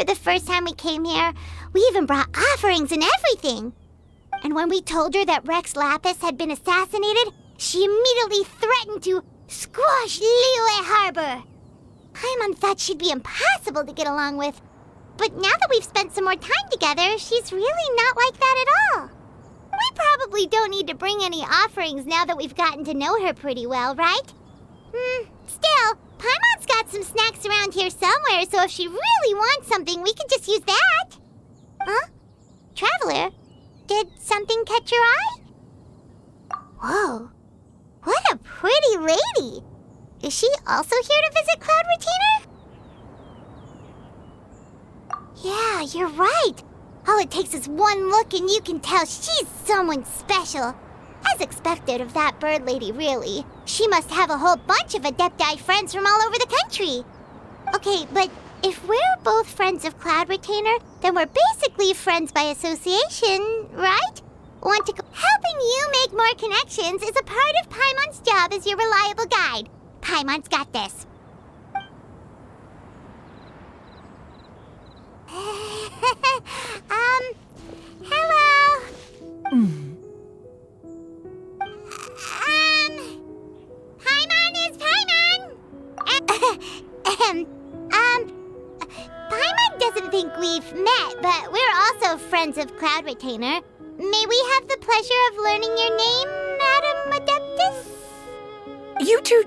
remember the first time we came here? We even brought offerings and everything. And when we told her that Rex Lapis had been assassinated, she immediately threatened to squash Liyue Harbor. Paimon thought she'd be impossible to get along with. But now that we've spent some more time together, she's really not like that at all. We probably don't need to bring any offerings now that we've gotten to know her pretty well, right? Still, Paimon's got some snacks around here somewhere, so if she really wants something, we can just use that. Huh? Traveler, did something catch your eye? Whoa, what a pretty lady! Is she also here to visit Cloud Retainer? Yeah, you're right. All it takes is one look and you can tell she's someone special. As expected of that bird lady, really. She must have a whole bunch of Adepti friends from all over the country. Okay, but if we're both friends of Cloud Retainer, then we're basically friends by association, right? Helping you make more connections is a part of Paimon's job as your reliable guide. Paimon's got this. Hello? Paimon is Paimon! Paimon doesn't think we've met, but we're also friends of Cloud Retainer. May we have the pleasure of learning your name, Madam Adeptus? You two...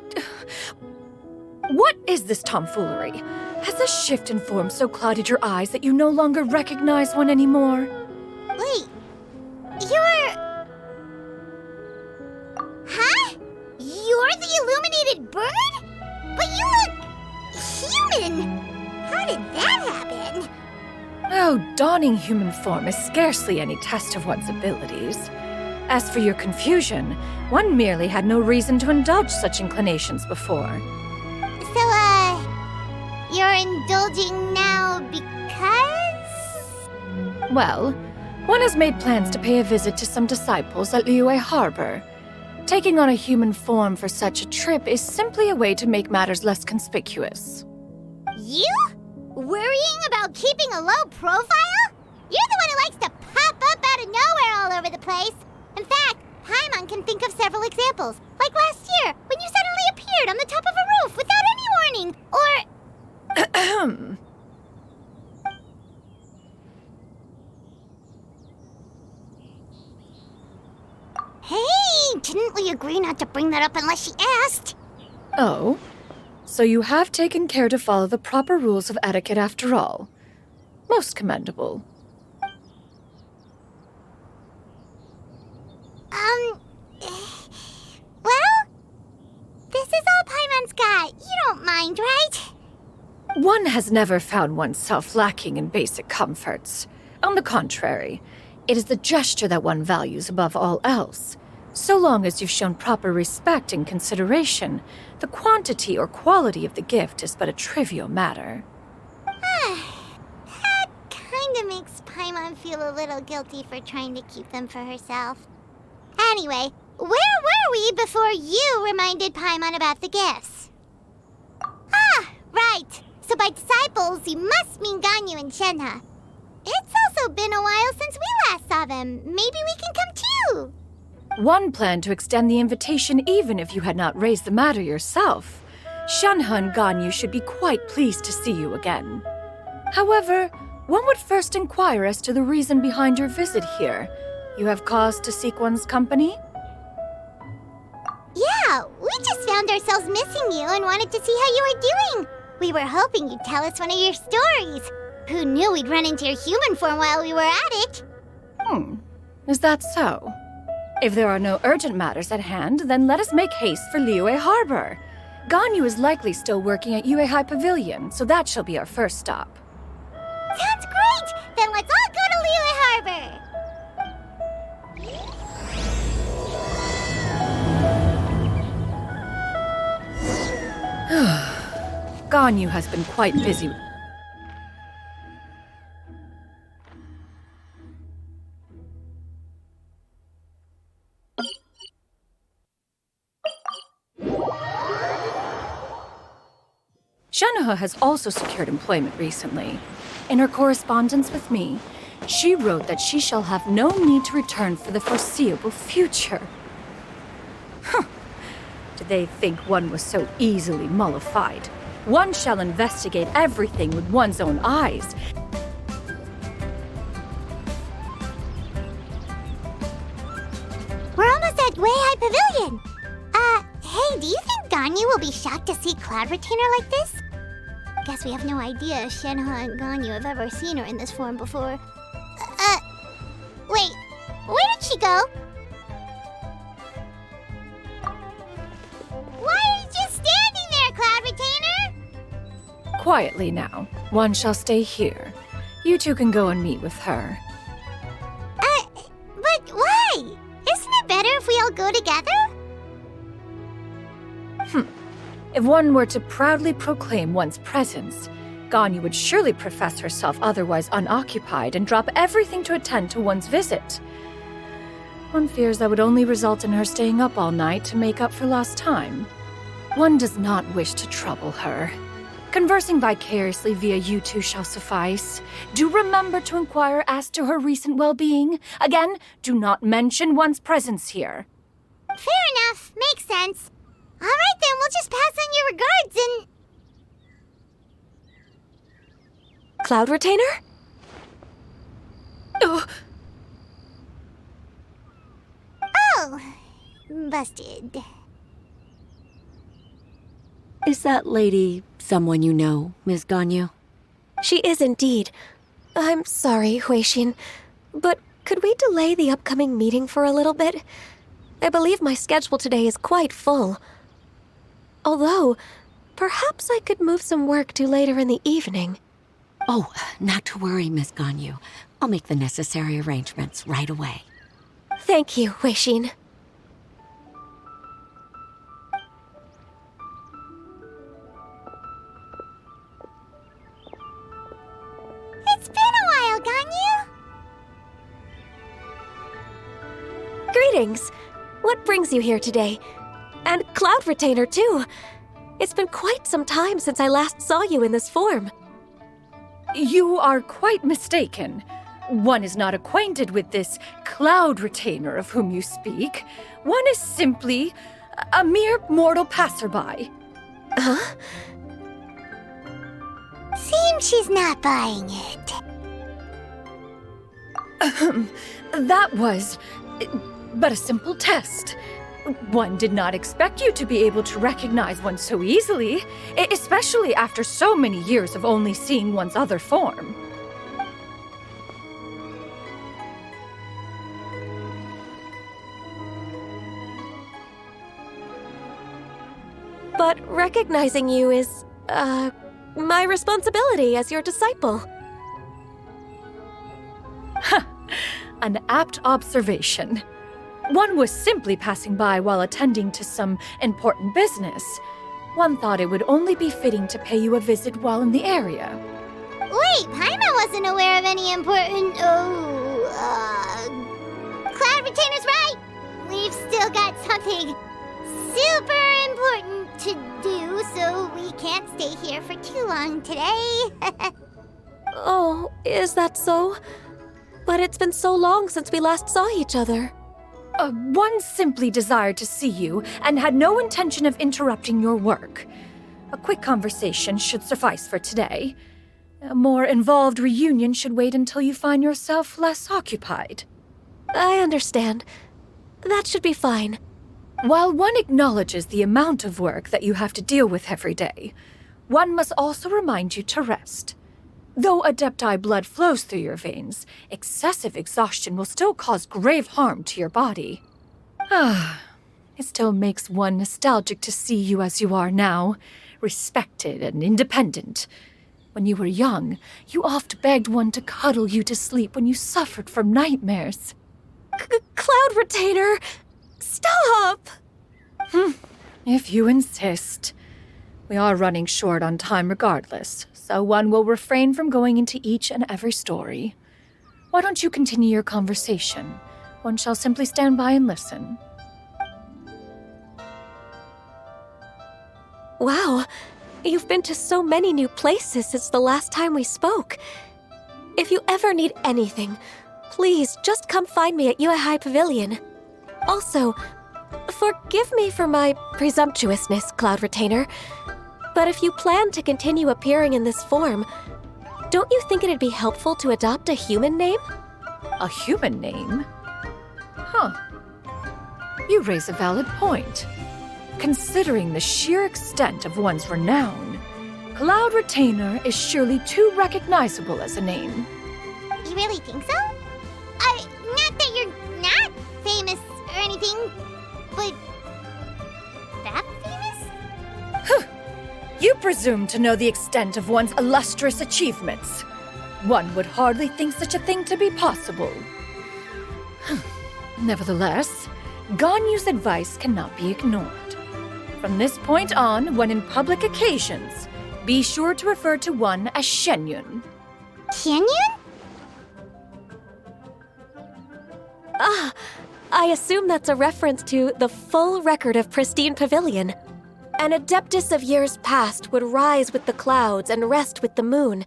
What is this tomfoolery? Has a shift in form so clouded your eyes that you no longer recognize one anymore? Wait, you're... Huh? You're the illuminated bird? But you look... human! How did that happen? Oh, donning human form is scarcely any test of one's abilities. As for your confusion, one merely had no reason to indulge such inclinations before. So, you're indulging now because? Well, one has made plans to pay a visit to some disciples at Liyue Harbor. Taking on a human form for such a trip is simply a way to make matters less conspicuous. You? Worrying about keeping a low profile? You're the one who likes to pop up out of nowhere all over the place. In fact, Paimon can think of several examples. Like last year, when you suddenly appeared on the top of a roof without any warning. Or... Hey, didn't we agree not to bring that up unless she asked? Oh? So you have taken care to follow the proper rules of etiquette after all. Most commendable. Well, this is all Paimon's got. You don't mind, right? One has never found oneself lacking in basic comforts. On the contrary, it is the gesture that one values above all else. So long as you've shown proper respect and consideration, the quantity or quality of the gift is but a trivial matter. That kinda makes Paimon feel a little guilty for trying to keep them for herself. Anyway, where were we before you reminded Paimon about the gifts? Ah, right. So by disciples, you must mean Ganyu and Shenhe. It's also been a while since we last saw them. Maybe we can come too. One planned to extend the invitation even if you had not raised the matter yourself. Shenhe and Ganyu should be quite pleased to see you again. However, one would first inquire as to the reason behind your visit here. You have cause to seek one's company? Yeah, we just found ourselves missing you and wanted to see how you were doing. We were hoping you'd tell us one of your stories. Who knew we'd run into your human form while we were at it? Is that so? If there are no urgent matters at hand, then let us make haste for Liyue Harbor. Ganyu is likely still working at Yuehai Pavilion, so that shall be our first stop. Sounds great! Then let's all go to Liyue Harbor! Ganyu has been quite busy. Shenhe has also secured employment recently. In her correspondence with me, she wrote that she shall have no need to return for the foreseeable future. Huh. Did they think one was so easily mollified? One shall investigate everything with one's own eyes. We're almost at Weihai Pavilion. Hey, do you think Ganyu will be shocked to see Cloud Retainer like this? Guess we have no idea if Shenhe and Ganyu have ever seen her in this form before. Wait, where did she go? Why are you just standing there, Cloud Retainer? Quietly now. One shall stay here. You two can go and meet with her. But why? Isn't it better if we all go together? If one were to proudly proclaim one's presence, Ganyu would surely profess herself otherwise unoccupied and drop everything to attend to one's visit. One fears that would only result in her staying up all night to make up for lost time. One does not wish to trouble her. Conversing vicariously via you two shall suffice. Do remember to inquire as to her recent well-being. Again, do not mention one's presence here. Fair enough, makes sense. All right then, we'll just pass on your regards and... Cloud Retainer? Oh, busted. Is that lady someone you know, Miss Ganyu? She is indeed. I'm sorry, Huixin, but could we delay the upcoming meeting for a little bit? I believe my schedule today is quite full. Although, perhaps I could move some work to later in the evening. Oh, not to worry, Miss Ganyu. I'll make the necessary arrangements right away. Thank you, Huixin. It's been a while, Ganyu. Greetings. What brings you here today? And Cloud Retainer, too. It's been quite some time since I last saw you in this form. You are quite mistaken. One is not acquainted with this Cloud Retainer of whom you speak. One is simply a mere mortal passerby. Huh? Seems she's not buying it. That was but a simple test. One did not expect you to be able to recognize one so easily, especially after so many years of only seeing one's other form. But recognizing you is, my responsibility as your disciple. An apt observation. One was simply passing by while attending to some important business. One thought it would only be fitting to pay you a visit while in the area. Wait, Paimon wasn't aware of any important... Cloud Retainer's right! We've still got something super important to do, so we can't stay here for too long today. Oh, is that so? But it's been so long since we last saw each other. One simply desired to see you and had no intention of interrupting your work. A quick conversation should suffice for today. A more involved reunion should wait until you find yourself less occupied. I understand. That should be fine. While one acknowledges the amount of work that you have to deal with every day, one must also remind you to rest. Though Adepti blood flows through your veins, excessive exhaustion will still cause grave harm to your body. It still makes one nostalgic to see you as you are now, respected and independent. When you were young, you oft begged one to cuddle you to sleep when you suffered from nightmares. Cloud Retainer! Stop! If you insist. We are running short on time regardless, so one will refrain from going into each and every story. Why don't you continue your conversation? One shall simply stand by and listen. Wow, you've been to so many new places since the last time we spoke. If you ever need anything, please just come find me at Yuehai Pavilion. Also, forgive me for my presumptuousness, Cloud Retainer, but if you plan to continue appearing in this form, don't you think it'd be helpful to adopt a human name? A human name? Huh. You raise a valid point. Considering the sheer extent of one's renown, Cloud Retainer is surely too recognizable as a name. You really think so? Not that you're not famous or anything, but that famous? You presume to know the extent of one's illustrious achievements. One would hardly think such a thing to be possible. Nevertheless, Ganyu's advice cannot be ignored. From this point on, when in public occasions, be sure to refer to one as Shenyun. Canyon? I assume that's a reference to the full record of Pristine Pavilion. An adeptus of years past would rise with the clouds and rest with the moon.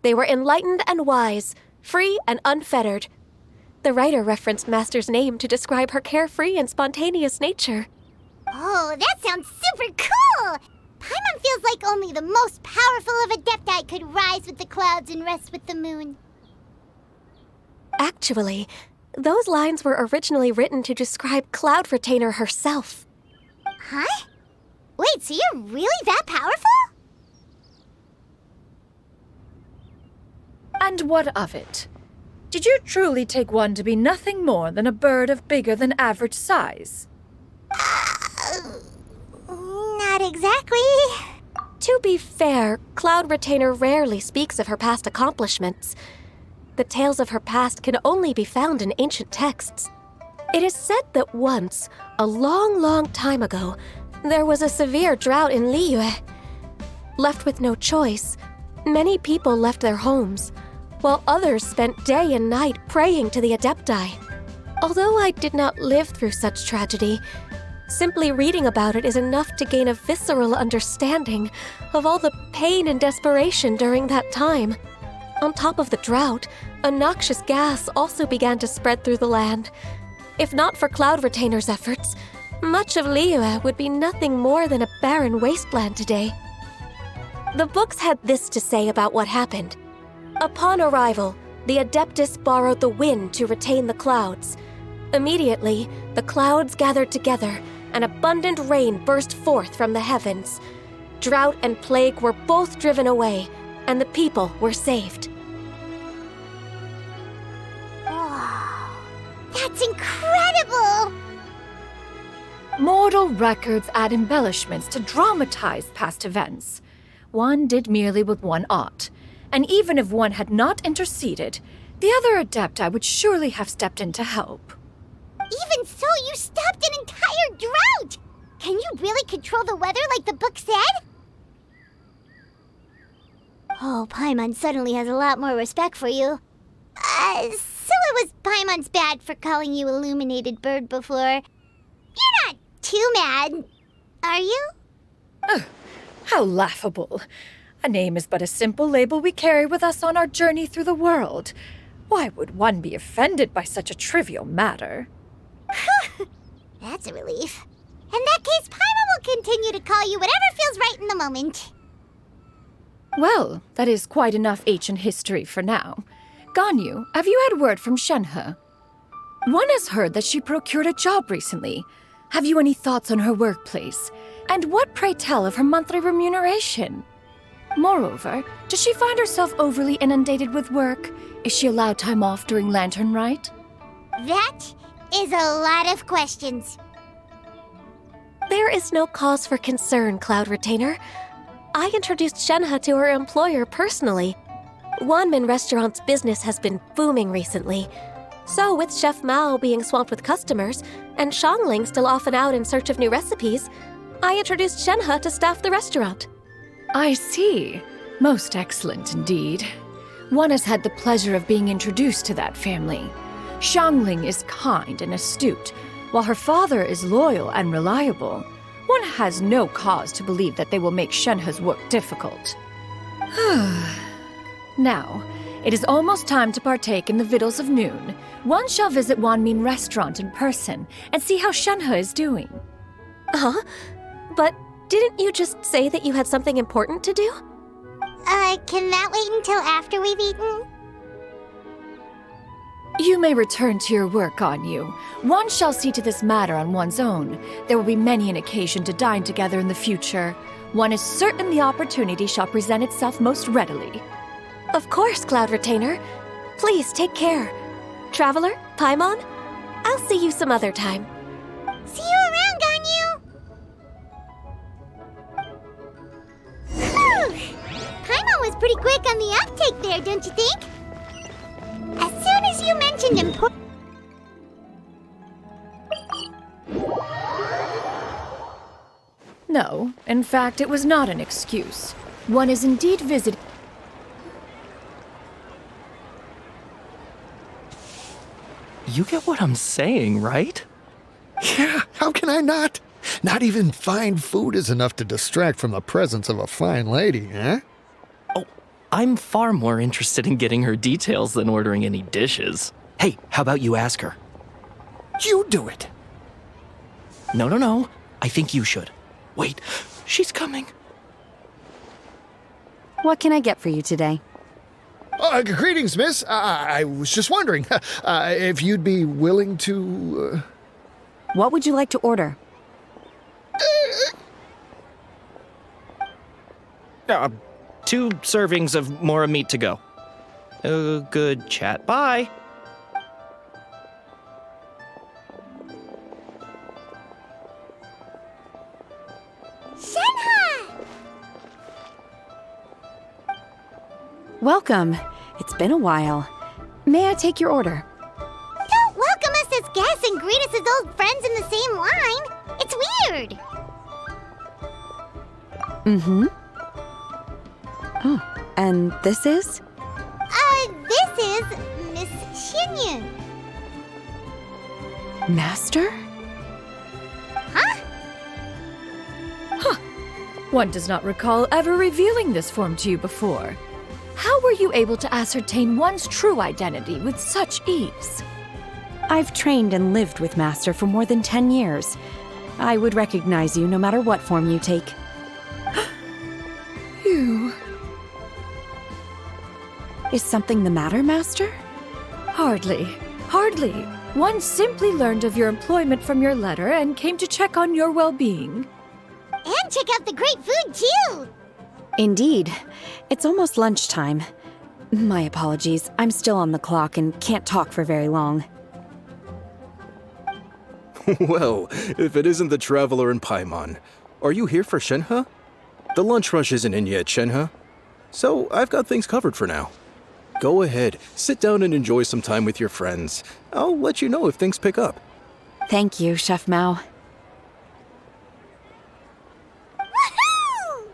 They were enlightened and wise, free and unfettered. The writer referenced Master's name to describe her carefree and spontaneous nature. Oh, that sounds super cool! Paimon feels like only the most powerful of Adepti could rise with the clouds and rest with the moon. Actually, those lines were originally written to describe Cloud Retainer herself. Huh? Wait, so you're really that powerful? And what of it? Did you truly take one to be nothing more than a bird of bigger than average size? Not exactly. To be fair, Cloud Retainer rarely speaks of her past accomplishments. The tales of her past can only be found in ancient texts. It is said that once, a long, long time ago, there was a severe drought in Liyue. Left with no choice, many people left their homes, while others spent day and night praying to the Adepti. Although I did not live through such tragedy, simply reading about it is enough to gain a visceral understanding of all the pain and desperation during that time. On top of the drought, a noxious gas also began to spread through the land. If not for Cloud Retainer's efforts, much of Liyue would be nothing more than a barren wasteland today. The books had this to say about what happened. Upon arrival, the Adeptus borrowed the wind to retain the clouds. Immediately, the clouds gathered together, and abundant rain burst forth from the heavens. Drought and plague were both driven away, and the people were saved. Wow, that's incredible! Mortal records add embellishments to dramatize past events. One did merely with one ought, and even if one had not interceded, the other Adepti would surely have stepped in to help. Even so, you stopped an entire drought! Can you really control the weather like the book said? Oh, Paimon suddenly has a lot more respect for you. So it was Paimon's bad for calling you Illuminated Bird before. You're not too mad, are you? How laughable. A name is but a simple label we carry with us on our journey through the world. Why would one be offended by such a trivial matter? That's a relief. In that case, Paimon will continue to call you whatever feels right in the moment. Well, that is quite enough ancient history for now. Ganyu, have you had word from Shenhe? One has heard that she procured a job recently. Have you any thoughts on her workplace? And what, pray tell, of her monthly remuneration? Moreover, does she find herself overly inundated with work? Is she allowed time off during Lantern Rite? That is a lot of questions. There is no cause for concern, Cloud Retainer. I introduced Shenhe to her employer personally. Wanmin Restaurant's business has been booming recently. So with Chef Mao being swamped with customers, and Shangling still off and out in search of new recipes, I introduced Shenhe to staff the restaurant. I see. Most excellent indeed. One has had the pleasure of being introduced to that family. Shangling is kind and astute, while her father is loyal and reliable. One has no cause to believe that they will make Shenhe's work difficult. Now, It is almost time to partake in the victuals of noon. One shall visit Wanmin Restaurant in person and see how Shenhe is doing. Huh? But didn't you just say that you had something important to do? Can that wait until after we've eaten? You may return to your work, Anyu. One shall see to this matter on one's own. There will be many an occasion to dine together in the future. One is certain the opportunity shall present itself most readily. Of course, Cloud Retainer. Please take care. Traveler, Paimon, I'll see you some other time. See you around, Ganyu! Whew! Paimon was pretty quick on the uptake there, don't you think? As soon as you mentioned important... No, in fact, it was not an excuse. One is indeed visiting. You get what I'm saying, right? Yeah, how can I not? Not even fine food is enough to distract from the presence of a fine lady, eh? Oh, I'm far more interested in getting her details than ordering any dishes. Hey, how about you ask her? You do it. No. I think you should. Wait, she's coming. What can I get for you today? Greetings, miss. I was just wondering if you'd be willing to... What would you like to order? 2 servings of Mora meat to go. Good chat. Bye. Shenhe! Welcome. It's been a while. May I take your order? Don't welcome us as guests and greet us as old friends in the same line. It's weird. Mm-hmm. Oh, and this is? This is Miss Xinyun. Master? Huh? One does not recall ever revealing this form to you before. How were you able to ascertain one's true identity with such ease? I've trained and lived with Master for more than 10 years. I would recognize you no matter what form you take. You... Is something the matter, Master? Hardly. One simply learned of your employment from your letter and came to check on your well-being. And check out the great food, too! Indeed. It's almost lunchtime. My apologies. I'm still on the clock and can't talk for very long. Well, if it isn't the Traveler and Paimon. Are you here for Shenhe? The lunch rush isn't in yet, Shenhe. So I've got things covered for now. Go ahead, sit down and enjoy some time with your friends. I'll let you know if things pick up. Thank you, Chef Mao. Woohoo!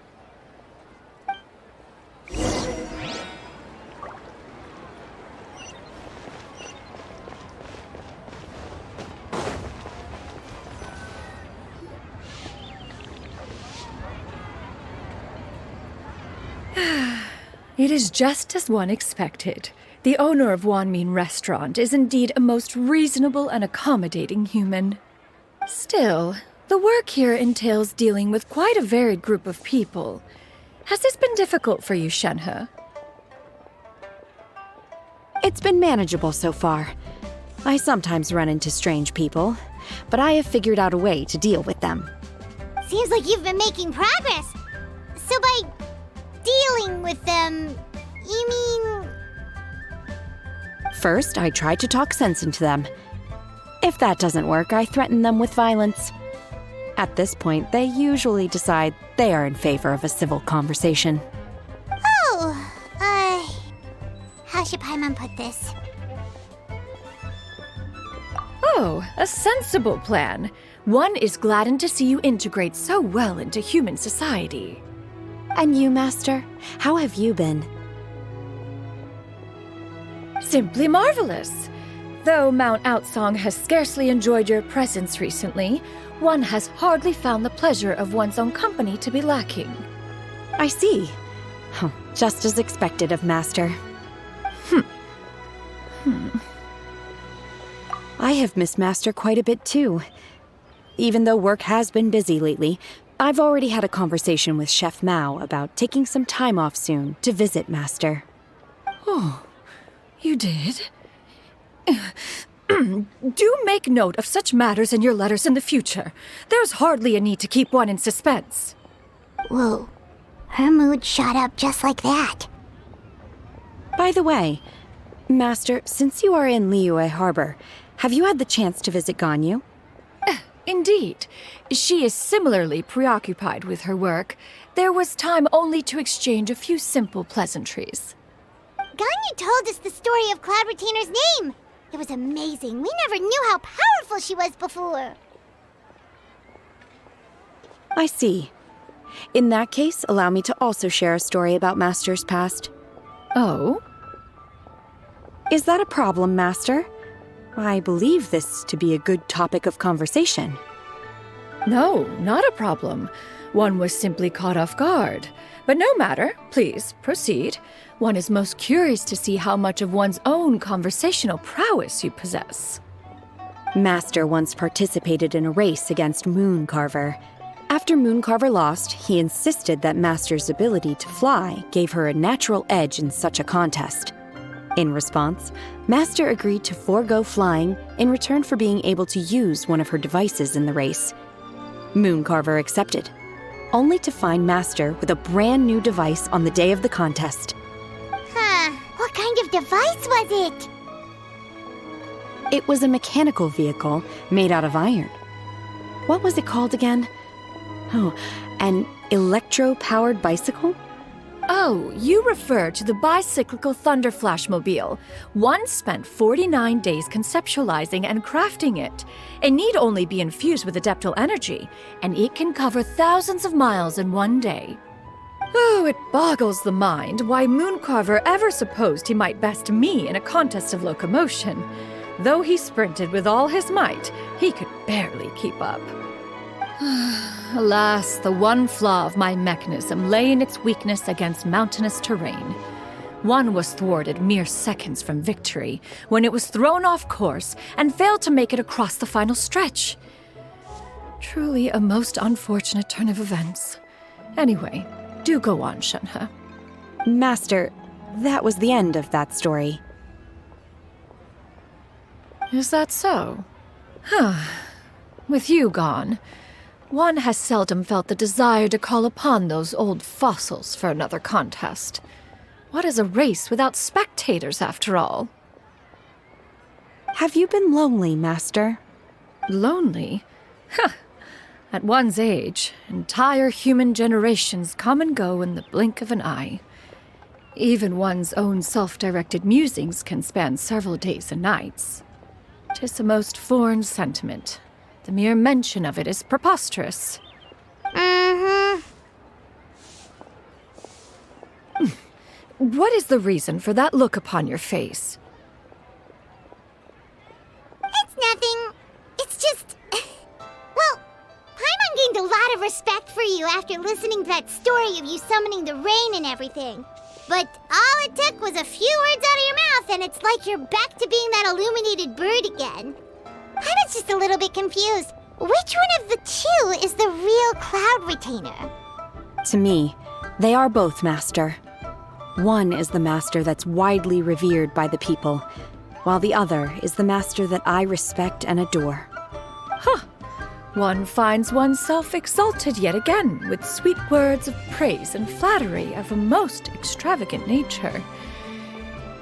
It is just as one expected. The owner of Wanmin Restaurant is indeed a most reasonable and accommodating human. Still, the work here entails dealing with quite a varied group of people. Has this been difficult for you, Shenhe? It's been manageable so far. I sometimes run into strange people, but I have figured out a way to deal with them. Seems like you've been making progress. So by dealing with them, you mean... First, I try to talk sense into them. If that doesn't work, I threaten them with violence. At this point, they usually decide they are in favor of a civil conversation. Oh, how should Paimon put this? Oh, a sensible plan. One is gladdened to see you integrate so well into human society. And you, Master? How have you been? Simply marvelous. Though Mount Outsong has scarcely enjoyed your presence recently, one has hardly found the pleasure of one's own company to be lacking. I see. Oh, just as expected of Master. I have missed Master quite a bit too. Even though work has been busy lately, I've already had a conversation with Chef Mao about taking some time off soon to visit Master. Oh, you did? Do make note of such matters in your letters in the future. There's hardly a need to keep one in suspense. Whoa. Her mood shot up just like that. By the way, Master, since you are in Liyue Harbor, have you had the chance to visit Ganyu? Indeed. She is similarly preoccupied with her work. There was time only to exchange a few simple pleasantries. Ganyu told us the story of Cloud Retainer's name. It was amazing. We never knew how powerful she was before. I see. In that case, allow me to also share a story about Master's past. Oh? Is that a problem, Master? I believe this to be a good topic of conversation. No, not a problem. One was simply caught off guard. But no matter. Please, proceed. One is most curious to see how much of one's own conversational prowess you possess. Master once participated in a race against Mooncarver. After Mooncarver lost, he insisted that Master's ability to fly gave her a natural edge in such a contest. In response, Master agreed to forego flying in return for being able to use one of her devices in the race. Mooncarver accepted, only to find Master with a brand new device on the day of the contest. Huh. What kind of device was it? It was a mechanical vehicle made out of iron. What was it called again? Oh, an electro-powered bicycle? Oh, you refer to the bicyclical Thunder Flashmobile. One spent 49 days conceptualizing and crafting it. It need only be infused with adeptal energy, and it can cover thousands of miles in one day. Oh, it boggles the mind why Mooncarver ever supposed he might best me in a contest of locomotion. Though he sprinted with all his might, he could barely keep up. Alas, the one flaw of my mechanism lay in its weakness against mountainous terrain. One was thwarted mere seconds from victory, when it was thrown off course and failed to make it across the final stretch. Truly a most unfortunate turn of events. Anyway, do go on, Shenhe. Master, that was the end of that story. Is that so? With you gone, one has seldom felt the desire to call upon those old fossils for another contest. What is a race without spectators, after all? Have you been lonely, Master? Lonely? At one's age, entire human generations come and go in the blink of an eye. Even one's own self-directed musings can span several days and nights. 'Tis a most foreign sentiment. The mere mention of it is preposterous. What is the reason for that look upon your face? It's nothing. It's just... Well, Paimon gained a lot of respect for you after listening to that story of you summoning the rain and everything. But all it took was a few words out of your mouth and it's like you're back to being that illuminated bird again. Paimon's just a little bit confused. Which one of the two is the real Cloud Retainer? To me, they are both, Master. One is the Master that's widely revered by the people, while the other is the Master that I respect and adore. One finds oneself exalted yet again with sweet words of praise and flattery of a most extravagant nature.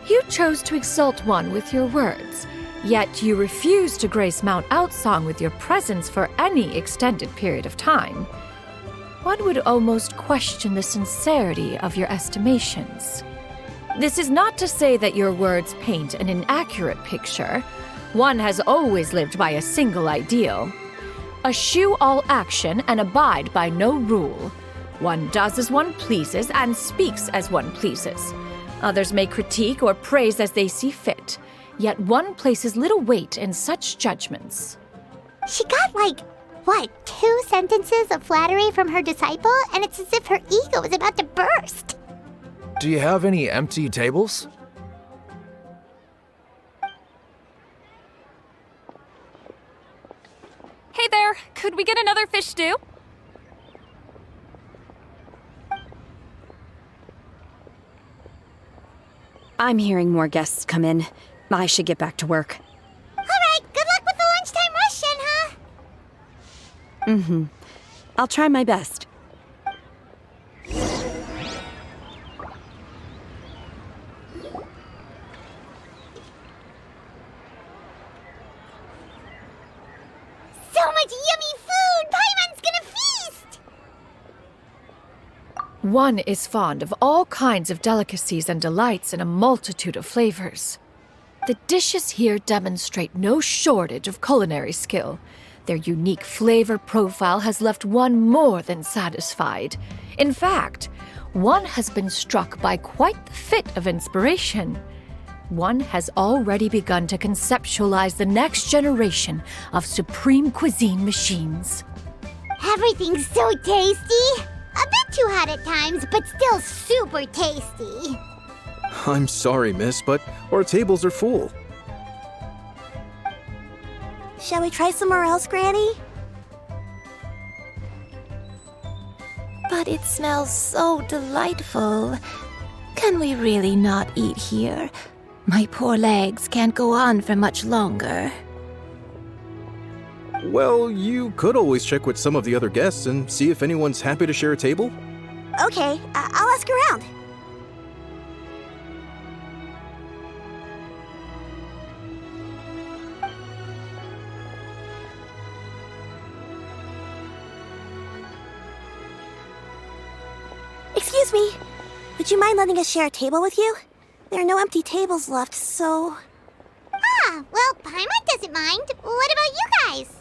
You chose to exalt one with your words, yet you refuse to grace Mount Outsong with your presence for any extended period of time. One would almost question the sincerity of your estimations. This is not to say that your words paint an inaccurate picture. One has always lived by a single ideal. Eschew all action and abide by no rule. One does as one pleases and speaks as one pleases. Others may critique or praise as they see fit, yet one places little weight in such judgments. She got 2 sentences of flattery from her disciple, and it's as if her ego is about to burst. Do you have any empty tables? Could we get another fish stew? I'm hearing more guests come in. I should get back to work. All right, good luck with the lunchtime rush, Shenhe. Mm-hmm. I'll try my best. So much yummy food! Paimon's gonna feast! One is fond of all kinds of delicacies and delights in a multitude of flavors. The dishes here demonstrate no shortage of culinary skill. Their unique flavor profile has left one more than satisfied. In fact, one has been struck by quite the fit of inspiration. One has already begun to conceptualize the next generation of supreme cuisine machines. Everything's so tasty! A bit too hot at times, but still super tasty. I'm sorry, miss, but our tables are full. Shall we try somewhere else, Granny? But it smells so delightful. Can we really not eat here? My poor legs can't go on for much longer. Well, you could always check with some of the other guests and see if anyone's happy to share a table. Okay, I'll ask around. Excuse me. Would you mind letting us share a table with you? There are no empty tables left, so... Ah, well, Paimon doesn't mind. What about you guys?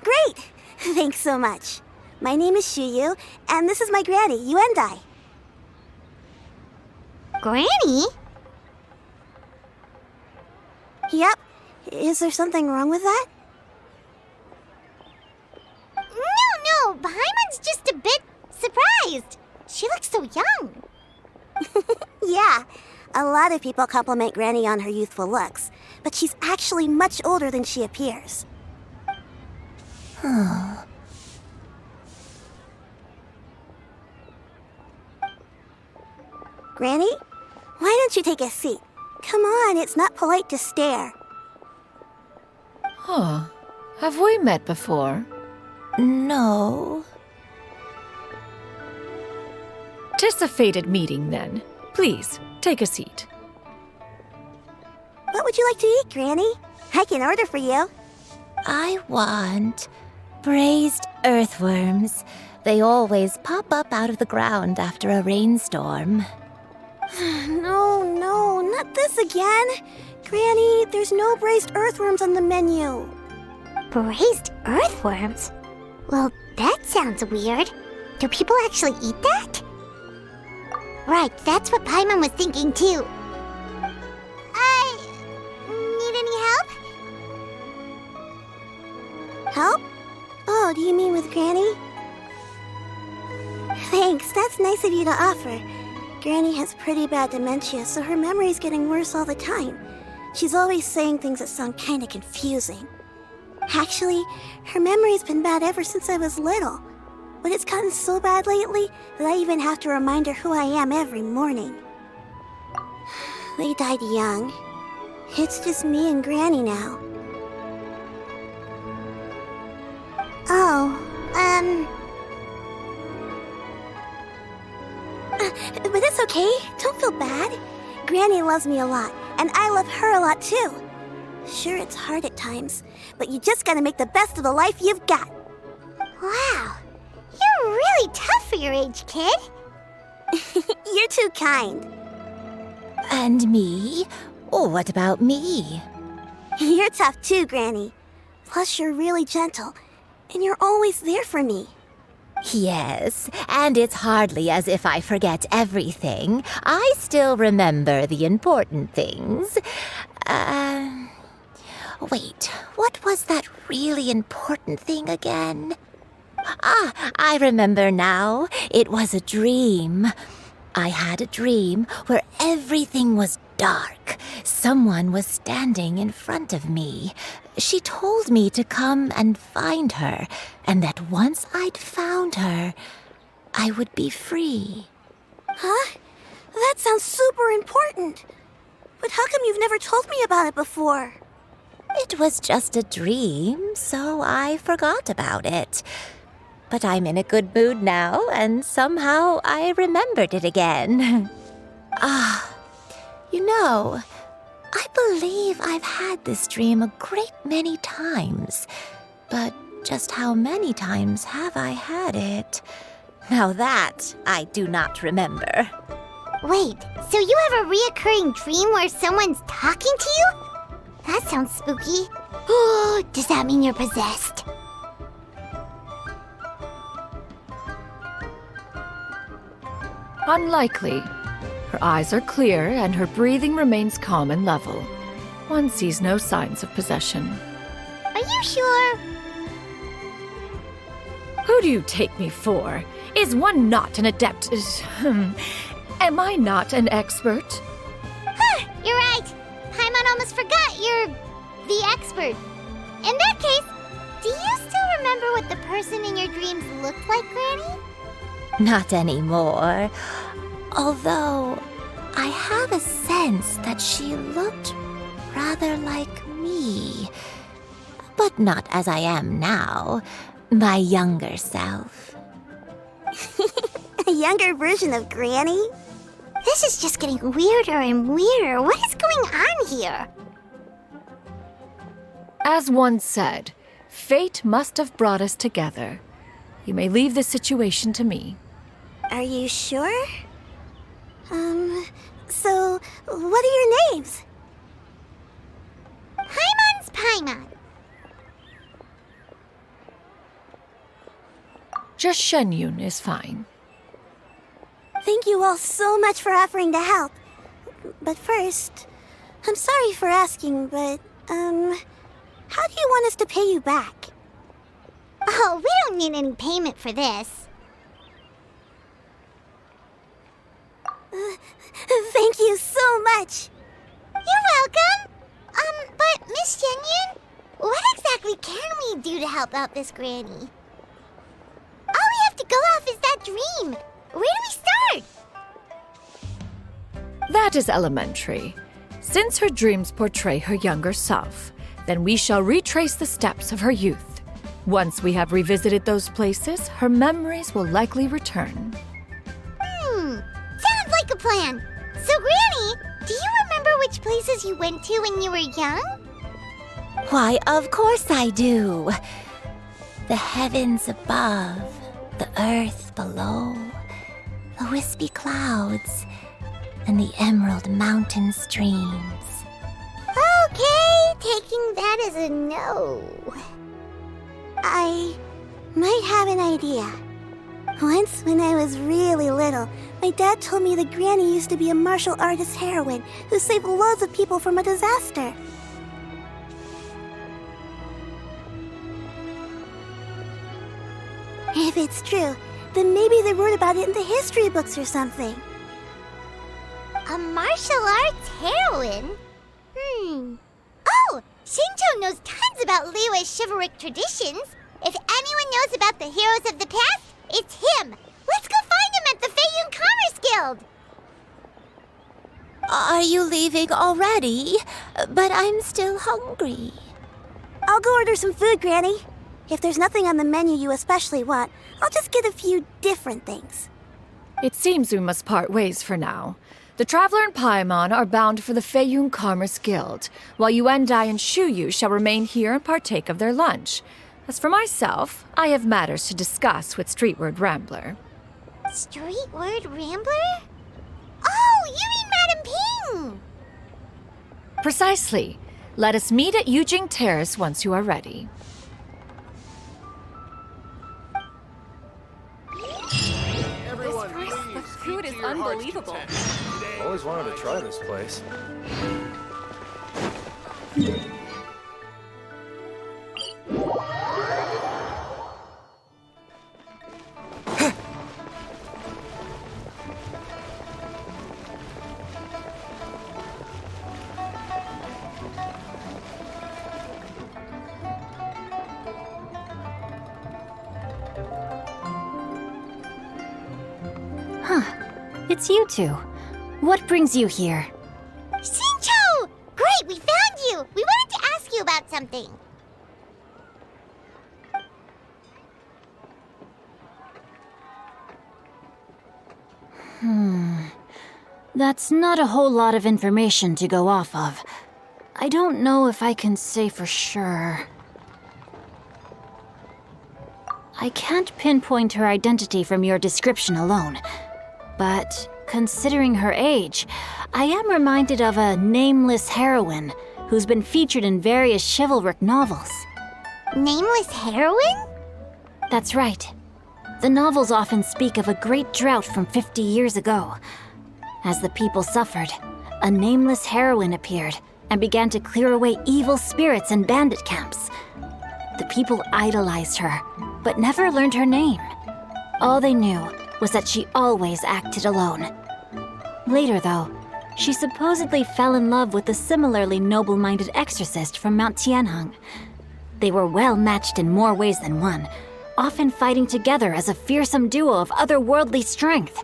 Great! Thanks so much. My name is Shuyu, and this is my granny, Yuendai. Granny? Yep. Is there something wrong with that? No, Paimon's just a bit surprised. She looks so young. Yeah, a lot of people compliment Granny on her youthful looks, but she's actually much older than she appears. Granny, why don't you take a seat? Come on, it's not polite to stare. Huh. Have we met before? No. 'Tis a fated meeting, then. Please, take a seat. What would you like to eat, Granny? I can order for you. I want braised earthworms. They always pop up out of the ground after a rainstorm. No, not this again. Granny, there's no braised earthworms on the menu. Braised earthworms? Well, that sounds weird. Do people actually eat that? Right, that's what Paimon was thinking too. Need any help? Help? Oh, do you mean with Granny? Thanks, that's nice of you to offer. Granny has pretty bad dementia, so her memory's getting worse all the time. She's always saying things that sound kinda confusing. Actually, her memory's been bad ever since I was little. But it's gotten so bad lately that I even have to remind her who I am every morning. They died young. It's just me and Granny now. But it's okay. Don't feel bad. Granny loves me a lot, and I love her a lot too. Sure, it's hard at times, but you just gotta make the best of the life you've got. Wow, you're really tough for your age, kid. You're too kind. And me? Oh, what about me? You're tough too, Granny. Plus, you're really gentle, and you're always there for me. Yes, and it's hardly as if I forget everything. I still remember the important things. Wait, what was that really important thing again? Ah, I remember now. It was a dream. I had a dream where everything was dark. Someone was standing in front of me. She told me to come and find her, and that once I'd found her, I would be free. Huh? That sounds super important. But how come you've never told me about it before? It was just a dream, so I forgot about it. But I'm in a good mood now, and somehow I remembered it again. You know, I believe I've had this dream a great many times. But just how many times have I had it? Now that I do not remember. Wait, so you have a reoccurring dream where someone's talking to you? That sounds spooky. Oh, does that mean you're possessed? Unlikely. Her eyes are clear and her breathing remains calm and level. One sees no signs of possession. Are you sure? Who do you take me for? Is one not an adept? Am I not an expert? Huh, you're right. Paimon almost forgot you're the expert. In that case, do you still remember what the person in your dreams looked like, Granny? Not anymore. Although, I have a sense that she looked rather like me. But not as I am now. My younger self. A younger version of Granny? This is just getting weirder and weirder. What is going on here? As one said, fate must have brought us together. You may leave this situation to me. Are you sure? So, what are your names? Paimon's Paimon. Just Shenyun is fine. Thank you all so much for offering to help. But first, I'm sorry for asking, but, how do you want us to pay you back? Oh, we don't need any payment for this. Thank you so much. You're welcome. But Miss Shenyun, what exactly can we do to help out this granny? All we have to go off is that dream. Where do we start? That is elementary. Since her dreams portray her younger self, then we shall retrace the steps of her youth. Once we have revisited those places, her memories will likely return. Sounds like a plan. So, Granny, do you remember which places you went to when you were young? Why, of course I do. The heavens above, the earth below, the wispy clouds, and the emerald mountain streams. Okay, taking that as a no. I might have an idea. Once, when I was really little, my dad told me that Granny used to be a martial artist heroine who saved loads of people from a disaster. If it's true, then maybe they wrote about it in the history books or something. A martial arts heroine? Oh, Shinto knows tons about Liyue's chivalric traditions. If anyone knows about the heroes of the past, it's him. Let's go find him at the Feiyun Commerce Guild. Are you leaving already? But I'm still hungry. I'll go order some food, Granny. If there's nothing on the menu you especially want, I'll just get a few different things. It seems we must part ways for now. The Traveler and Paimon are bound for the Feiyun Commerce Guild, while Yuendai and Shuyu shall remain here and partake of their lunch. As for myself, I have matters to discuss with Streetward Rambler. Streetward Rambler? Oh, you mean Madame Ping! Precisely. Let us meet at Yujing Terrace once you are ready. The food is unbelievable. Always wanted to try this place. It's you two. What brings you here? Shincho! Great, we found you! We wanted to ask you about something. That's not a whole lot of information to go off of. I don't know if I can say for sure. I can't pinpoint her identity from your description alone, but considering her age, I am reminded of a nameless heroine who's been featured in various chivalric novels. Nameless heroine? That's right. The novels often speak of a great drought from 50 years ago. As the people suffered, a nameless heroine appeared and began to clear away evil spirits in bandit camps. The people idolized her, but never learned her name. All they knew was that she always acted alone. Later, though, she supposedly fell in love with a similarly noble-minded exorcist from Mount Tianheng. They were well matched in more ways than one, often fighting together as a fearsome duo of otherworldly strength.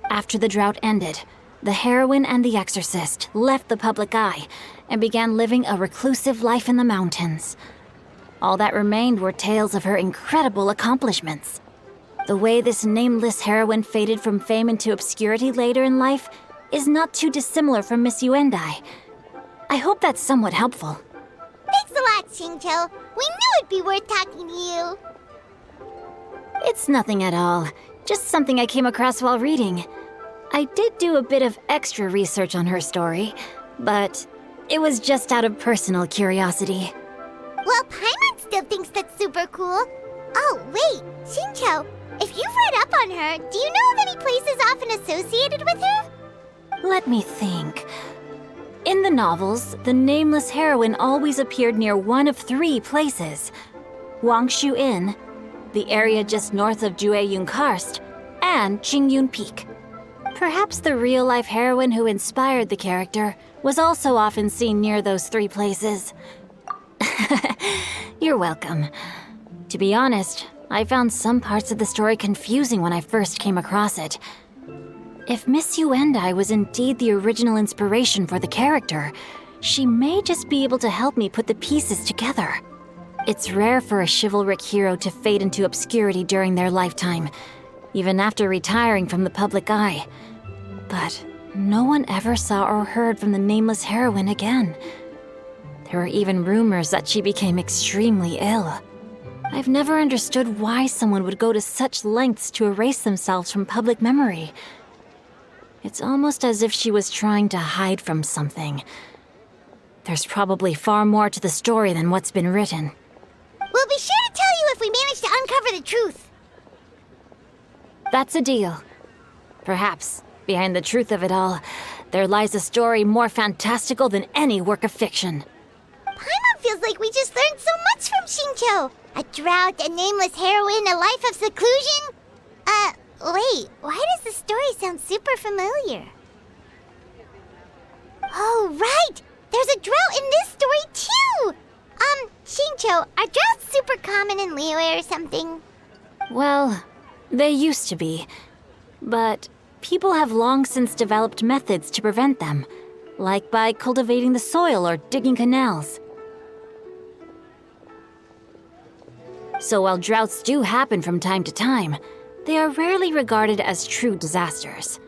After the drought ended, the heroine and the exorcist left the public eye and began living a reclusive life in the mountains. All that remained were tales of her incredible accomplishments. The way this nameless heroine faded from fame into obscurity later in life is not too dissimilar from Miss Yuendai. I hope that's somewhat helpful. Thanks a lot, Shincho. We knew it'd be worth talking to you. It's nothing at all. Just something I came across while reading. I did do a bit of extra research on her story, but it was just out of personal curiosity. Well, Paimon still thinks that's super cool. Oh, wait, Shincho, if you've read up on her, do you know of any places often associated with her? Let me think. In the novels, the nameless heroine always appeared near one of 3 places. Wangshu Inn, the area just north of Jueyun Karst, and Jingyun Peak. Perhaps the real-life heroine who inspired the character was also often seen near those 3 places. You're welcome. To be honest, I found some parts of the story confusing when I first came across it. If Miss Yuendai was indeed the original inspiration for the character, she may just be able to help me put the pieces together. It's rare for a chivalric hero to fade into obscurity during their lifetime, even after retiring from the public eye. But no one ever saw or heard from the nameless heroine again. There were even rumors that she became extremely ill. I've never understood why someone would go to such lengths to erase themselves from public memory. It's almost as if she was trying to hide from something. There's probably far more to the story than what's been written. We'll be sure to tell you if we manage to uncover the truth. That's a deal. Perhaps, behind the truth of it all, there lies a story more fantastical than any work of fiction. Paimon feels like we just learned so much from Shincho. A drought, a nameless heroine, a life of seclusion. Wait, why does the story sound super familiar? Oh, right! There's a drought in this story, too! Shincho, are droughts super common in Liyue or something? Well, they used to be. But people have long since developed methods to prevent them, like by cultivating the soil or digging canals. So while droughts do happen from time to time, they are rarely regarded as true disasters.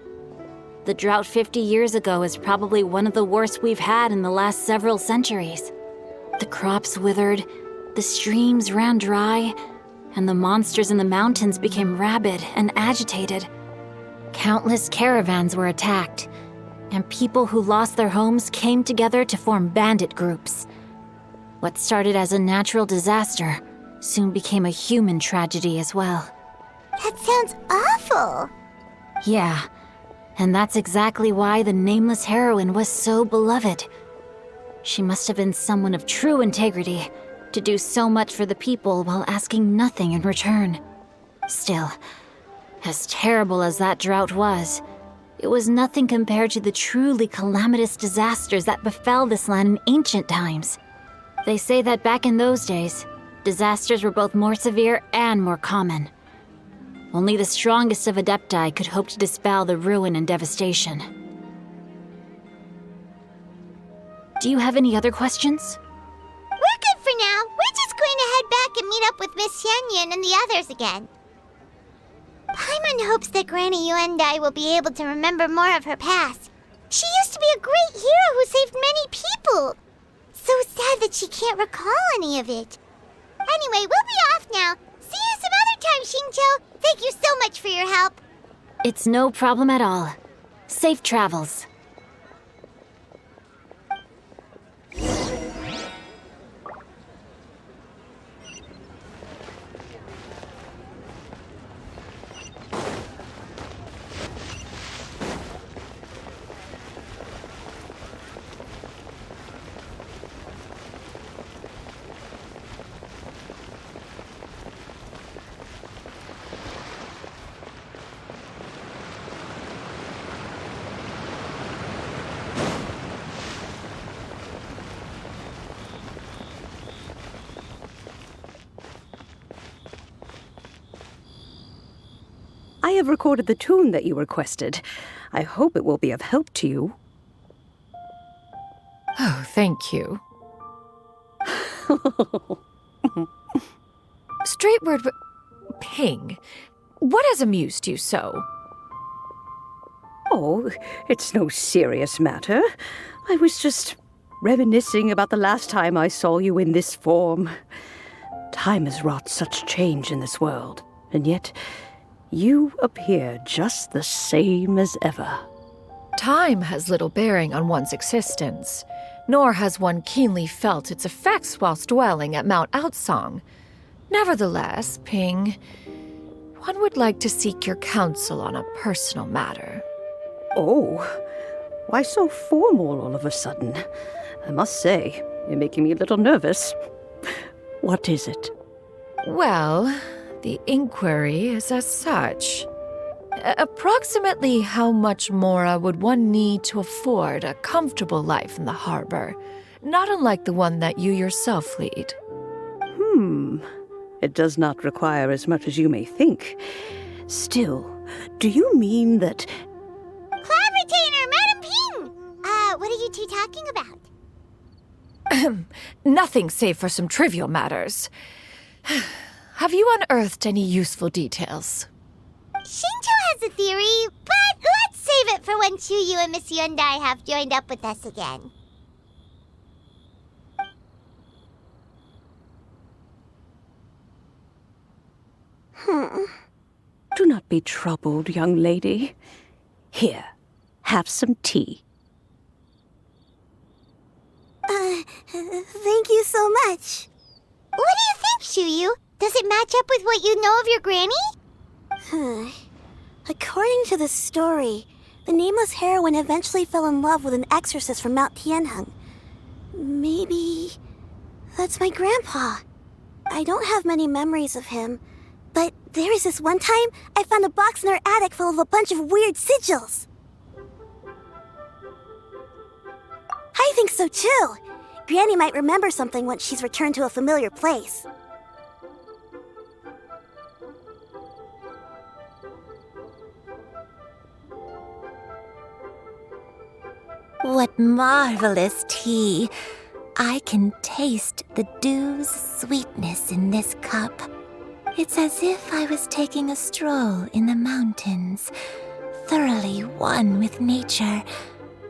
The drought 50 years ago is probably one of the worst we've had in the last several centuries. The crops withered, the streams ran dry, and the monsters in the mountains became rabid and agitated. Countless caravans were attacked, and people who lost their homes came together to form bandit groups. What started as a natural disaster soon became a human tragedy as well. That sounds awful. Yeah, and that's exactly why the nameless heroine was so beloved. She must have been someone of true integrity to do so much for the people while asking nothing in return. Still, as terrible as that drought was, it was nothing compared to the truly calamitous disasters that befell this land in ancient times. They say that back in those days, disasters were both more severe and more common. Only the strongest of Adepti could hope to dispel the ruin and devastation. Do you have any other questions? We're good for now. We're just going to head back and meet up with Miss Xianyun and the others again. Paimon hopes that Granny Yuendai will be able to remember more of her past. She used to be a great hero who saved many people. So sad that she can't recall any of it. Anyway, we'll be off now. See you some other time, Xingqiu. Thank you so much for your help. It's no problem at all. Safe travels. I have recorded the tune that you requested. I hope it will be of help to you. Oh, thank you. Straightward, Ping, what has amused you so? Oh, it's no serious matter. I was just reminiscing about the last time I saw you in this form. Time has wrought such change in this world, and yet you appear just the same as ever. Time has little bearing on one's existence, nor has one keenly felt its effects whilst dwelling at Mount Outsong. Nevertheless, Ping, one would like to seek your counsel on a personal matter. Oh, why so formal all of a sudden? I must say, you're making me a little nervous. What is it? Well, the inquiry is as such. Approximately how much more would one need to afford a comfortable life in the harbor, not unlike the one that you yourself lead? It does not require as much as you may think. Still, do you mean that... Cloud Retainer, Madam Ping! What are you two talking about? Nothing save for some trivial matters. Have you unearthed any useful details? Xingqiu has a theory, but let's save it for when Chuyu and Miss Yuendai have joined up with us again. Do not be troubled, young lady. Here, have some tea. Thank you so much. What do you think, Chuyu? Does it match up with what you know of your granny? According to the story, the nameless heroine eventually fell in love with an exorcist from Mount Tianheng. Maybe that's my grandpa. I don't have many memories of him, but there was this one time I found a box in our attic full of a bunch of weird sigils. I think so too. Granny might remember something once she's returned to a familiar place. What marvelous tea! I can taste the dew's sweetness in this cup. It's as if I was taking a stroll in the mountains, thoroughly one with nature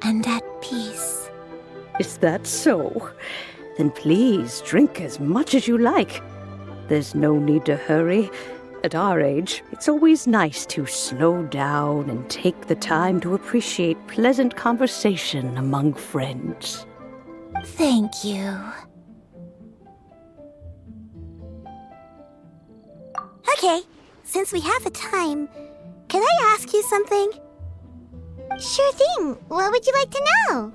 and at peace. Is that so? Then please drink as much as you like. There's no need to hurry. At our age, it's always nice to slow down and take the time to appreciate pleasant conversation among friends. Thank you. Okay, since we have the time, can I ask you something? Sure thing. What would you like to know?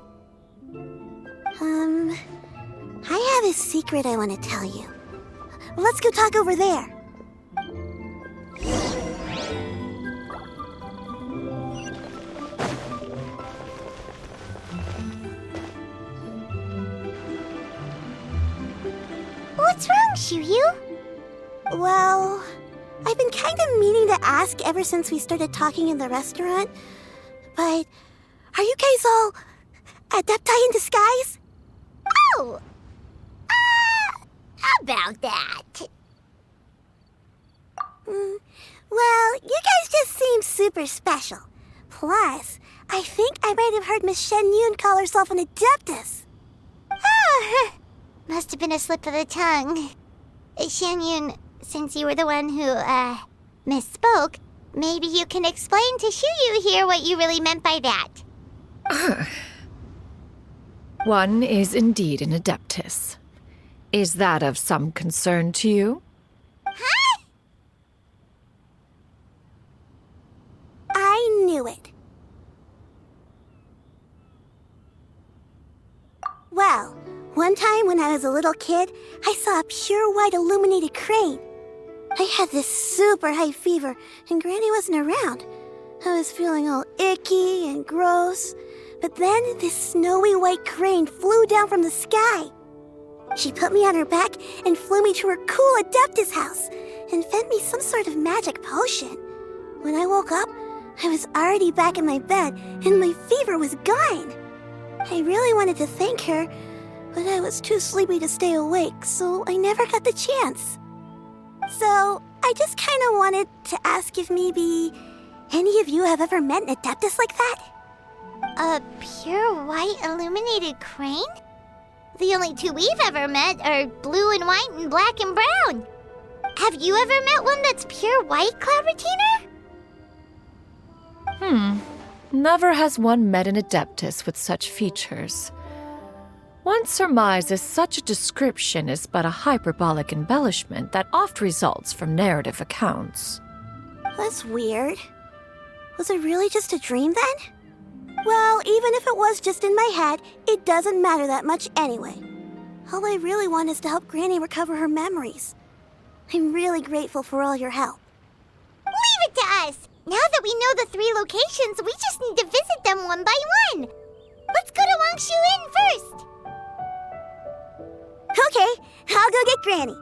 I have a secret I want to tell you. Let's go talk over there. What's wrong, Chuyu? Well, I've been kind of meaning to ask ever since we started talking in the restaurant, but are you guys all adepti in disguise? Oh! About that. Well, you guys just seem super special. Plus, I think I might have heard Miss Shen Yun call herself an adeptus. Oh, must have been a slip of the tongue. Shen Yun, since you were the one who, misspoke, maybe you can explain to Shuyu here what you really meant by that. One is indeed an adeptus. Is that of some concern to you? Huh? I knew it. Well, one time when I was a little kid, I saw a pure white illuminated crane. I had this super high fever, and Granny wasn't around. I was feeling all icky and gross. But then this snowy white crane flew down from the sky. She put me on her back and flew me to her cool Adeptus house and fed me some sort of magic potion. When I woke up, I was already back in my bed and my fever was gone. I really wanted to thank her, but I was too sleepy to stay awake, so I never got the chance. So I just kind of wanted to ask if maybe any of you have ever met an Adeptus like that? A pure white illuminated crane? The only two we've ever met are blue and white and black and brown. Have you ever met one that's pure white, Cloud Retainer? Never has one met an adeptus with such features. One surmises such a description is but a hyperbolic embellishment that oft results from narrative accounts. That's weird. Was it really just a dream then? Well, even if it was just in my head, it doesn't matter that much anyway. All I really want is to help Granny recover her memories. I'm really grateful for all your help. Leave it to us! Now that we know the 3 locations, we just need to visit them one by one. Let's go to Wangshu Inn first. Okay, I'll go get Granny.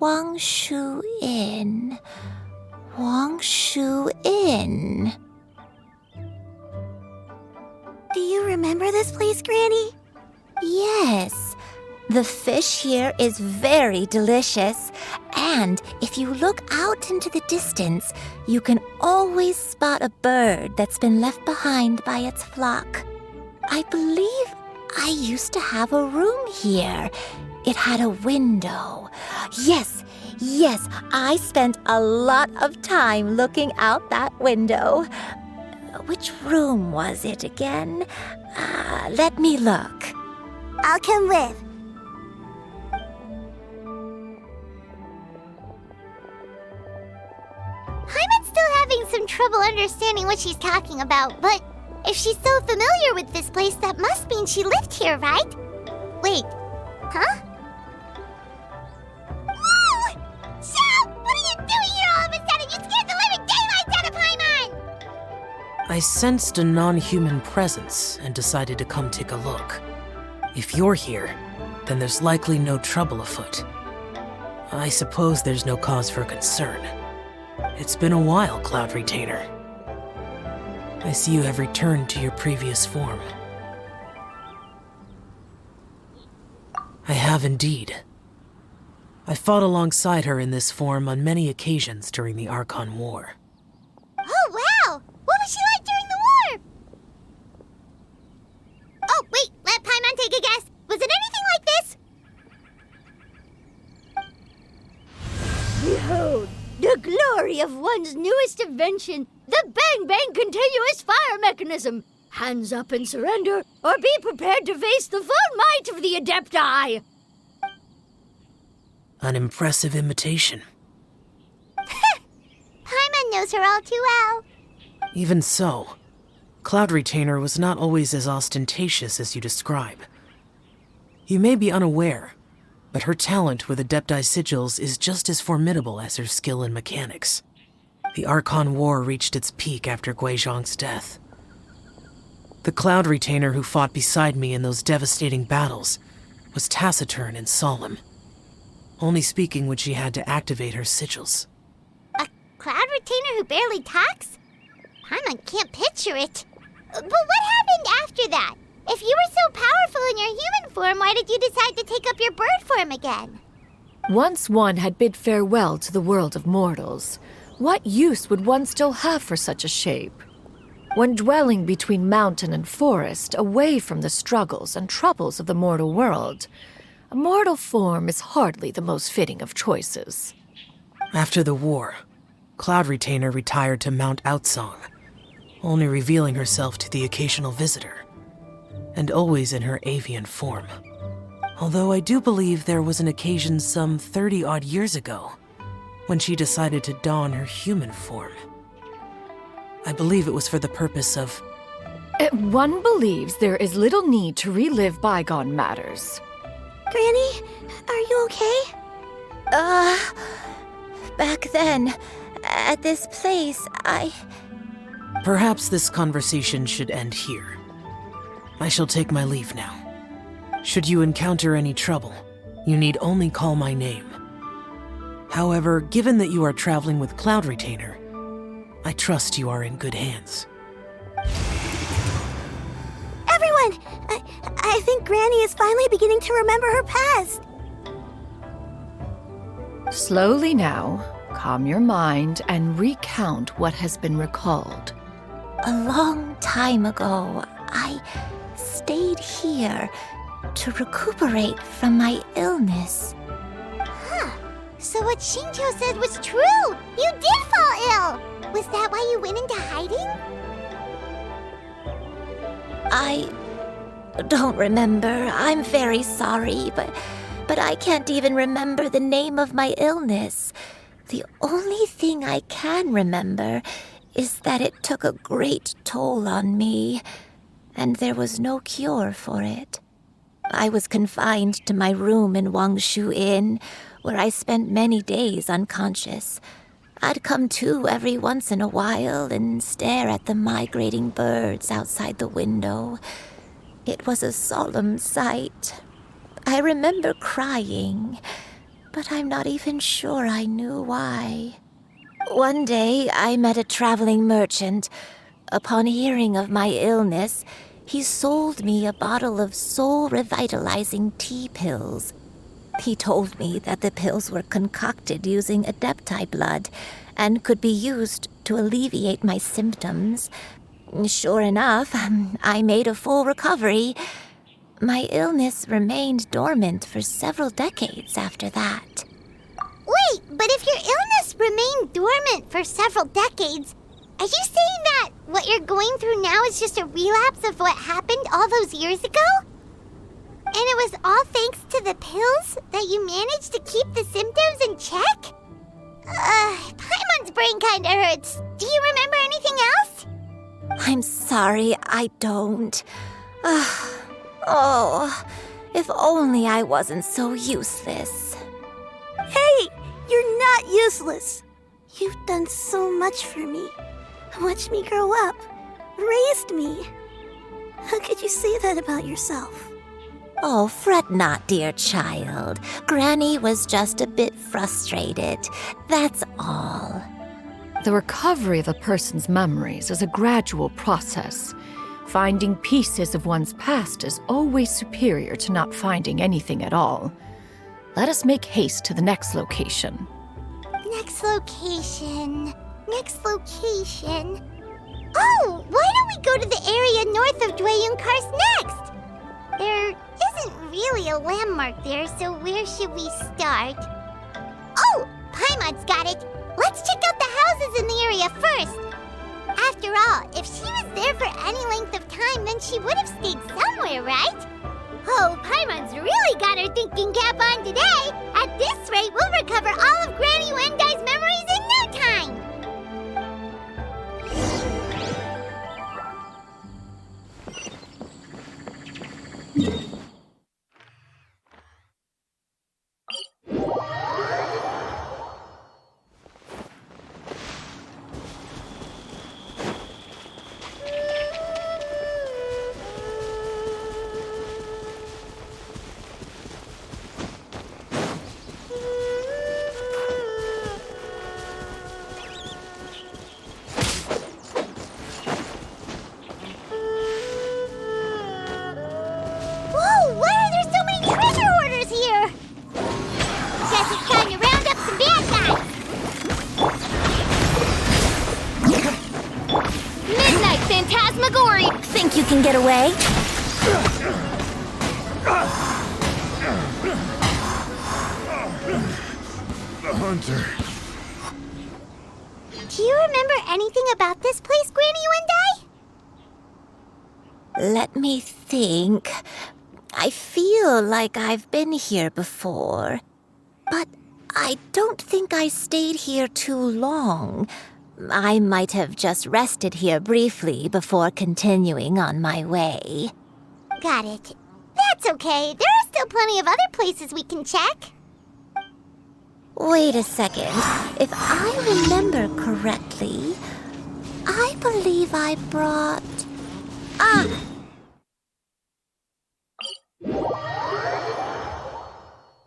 Wangshu Inn. Wangshu Inn. Do you remember this place, Granny? Yes. The fish here is very delicious, and if you look out into the distance, you can always spot a bird that's been left behind by its flock. I believe I used to have a room here. It had a window. Yes, I spent a lot of time looking out that window. Which room was it again? Let me look. I'll come with. Paimon's still having some trouble understanding what she's talking about, but if she's so familiar with this place, that must mean she lived here, right? Wait, huh? Whoa! Shao! What are you doing here all of a sudden? You scared the living daylights out of Paimon! I sensed a non-human presence and decided to come take a look. If you're here, then there's likely no trouble afoot. I suppose there's no cause for concern. It's been a while, Cloud Retainer. I see you have returned to your previous form. I have indeed. I fought alongside her in this form on many occasions during the Archon War. Oh, wow! What was she like during the war? Oh, wait, let Paimon take a guess. Was it anything like this? Behold, the glory of one's newest invention, the Bang Bang Continuous Fire Mechanism. Hands up and surrender, or be prepared to face the full might of the Adepti. An impressive imitation. Paimon knows her all too well. Even so, Cloud Retainer was not always as ostentatious as you describe. You may be unaware, but her talent with Adepti sigils is just as formidable as her skill in mechanics. The Archon War reached its peak after Guizhong's death. The Cloud Retainer who fought beside me in those devastating battles was taciturn and solemn, only speaking when she had to activate her sigils. A Cloud Retainer who barely talks? Paimon can't picture it. But what happened after that? If you were so powerful in your human form, why did you decide to take up your bird form again? Once one had bid farewell to the world of mortals, what use would one still have for such a shape? When dwelling between mountain and forest, away from the struggles and troubles of the mortal world, a mortal form is hardly the most fitting of choices. After the war, Cloud Retainer retired to Mount Outsong, only revealing herself to the occasional visitor, and always in her avian form. Although I do believe there was an occasion some 30-odd years ago when she decided to don her human form. I believe it was for the purpose of... One believes there is little need to relive bygone matters. Granny, are you okay? Back then, at this place, Perhaps this conversation should end here. I shall take my leave now. Should you encounter any trouble, you need only call my name. However, given that you are traveling with Cloud Retainer, I trust you are in good hands. Everyone! I think Granny is finally beginning to remember her past. Slowly now, calm your mind and recount what has been recalled. a long time ago, I stayed here to recuperate from my illness. Huh. So what Shinto said was true! You did fall ill! Was that why you went into hiding? I don't remember. I'm very sorry, but I can't even remember the name of my illness. The only thing I can remember is that it took a great toll on me, and there was no cure for it. I was confined to my room in Wangshu Inn, where I spent many days unconscious. I'd come to every once in a while and stare at the migrating birds outside the window. It was a solemn sight. I remember crying, but I'm not even sure I knew why. One day, I met a traveling merchant. Upon hearing of my illness, he sold me a bottle of soul-revitalizing tea pills. He told me that the pills were concocted using Adepti blood and could be used to alleviate my symptoms. Sure enough, I made a full recovery. My illness remained dormant for several decades after that. Wait, but if your illness remained dormant for several decades, are you saying that what you're going through now is just a relapse of what happened all those years ago? And it was all thanks to the pills that you managed to keep the symptoms in check? Paimon's brain kinda hurts. Do you remember anything else? I'm sorry, I don't. Oh, if only I wasn't so useless. Hey, you're not useless. You've done so much for me. Watched me grow up. Raised me. How could you say that about yourself? Oh, fret not, dear child. Granny was just a bit frustrated. That's all. The recovery of a person's memories is a gradual process. Finding pieces of one's past is always superior to not finding anything at all. Let us make haste to the next location. Next location. Oh, why don't we go to the area north of Dwayun Karst next? There isn't really a landmark there, so where should we start? Oh, Paimon's got it. Let's check out the houses in the area first. After all, if she was there for any length of time, then she would have stayed somewhere, right? Oh, Paimon's really got her thinking cap on today. At this rate, we'll recover all of Granny Wendai's memories in no time. way. The hunter. Do you remember anything about this place, Granny Wendai? Let me think. I feel like I've been here before, but I don't think I stayed here too long. I might have just rested here briefly before continuing on my way. Got it. That's okay. There are still plenty of other places we can check. Wait a second. If I remember correctly, I believe I brought...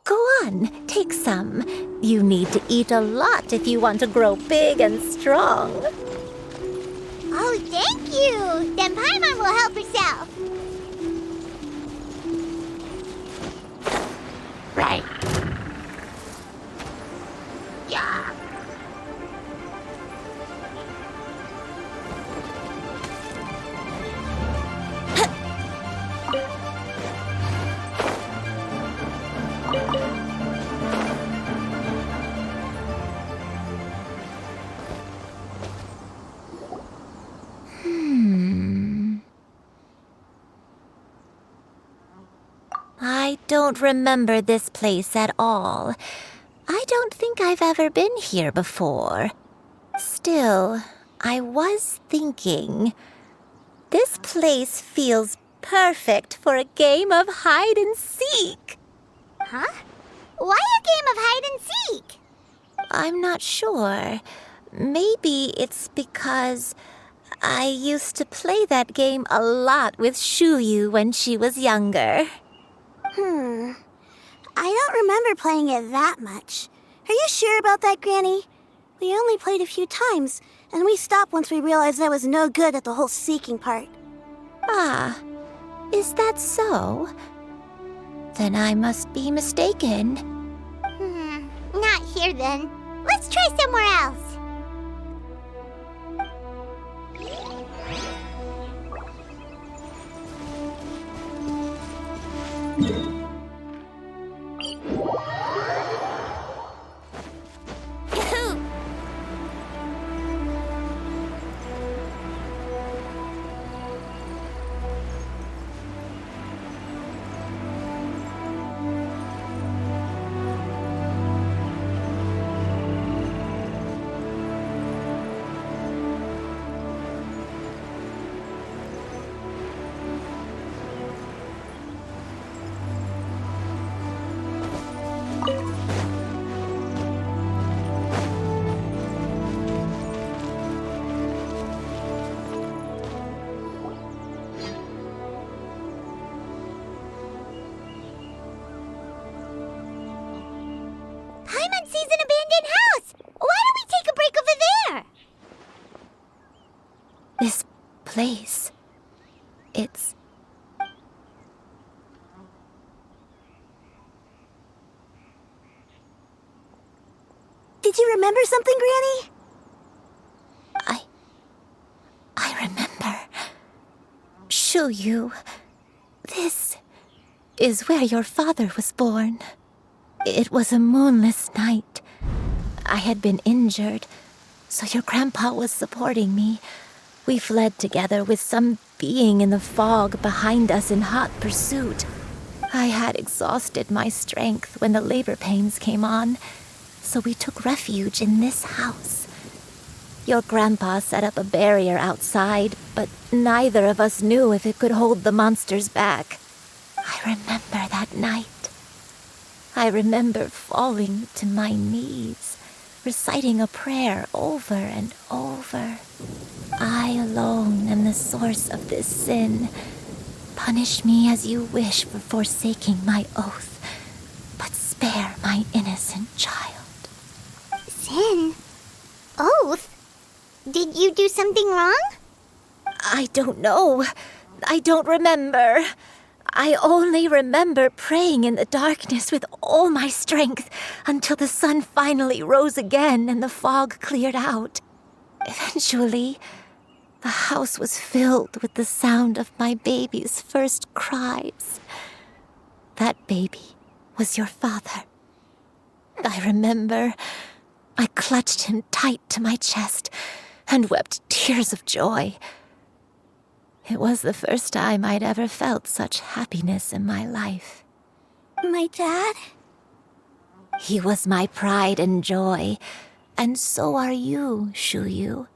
Go on, take some. You need to eat a lot if you want to grow big and strong. Oh, thank you. Then Paimon will help herself. Right. Yeah. I don't remember this place at all. I don't think I've ever been here before. Still, I was thinking, this place feels perfect for a game of hide and seek. Huh? Why a game of hide and seek? I'm not sure. Maybe it's because I used to play that game a lot with Shuyu when she was younger. I don't remember playing it that much. Are you sure about that, Granny? We only played a few times, and we stopped once we realized I was no good at the whole seeking part. Ah, is that so? Then I must be mistaken. Not here then. Let's try somewhere else. Paimon sees an abandoned house! Why don't we take a break over there? This place... it's... Did you remember something, Granny? I remember. Shuyu, this is where your father was born. It was a moonless night. I had been injured, so your grandpa was supporting me. We fled together with some being in the fog behind us in hot pursuit. I had exhausted my strength when the labor pains came on, so we took refuge in this house. Your grandpa set up a barrier outside, but neither of us knew if it could hold the monsters back. I remember that night. I remember falling to my knees, reciting a prayer over and over. I alone am the source of this sin. Punish me as you wish for forsaking my oath, but spare my innocent child. Sin? Oath? Did you do something wrong? I don't know. I don't remember. I only remember praying in the darkness with all my strength until the sun finally rose again and the fog cleared out. Eventually, The house was filled with the sound of my baby's first cries. That baby was your father. I remember I clutched him tight to my chest and wept tears of joy. It was the first time I'd ever felt such happiness in my life. My dad? He was my pride and joy, and so are you, Shuyu.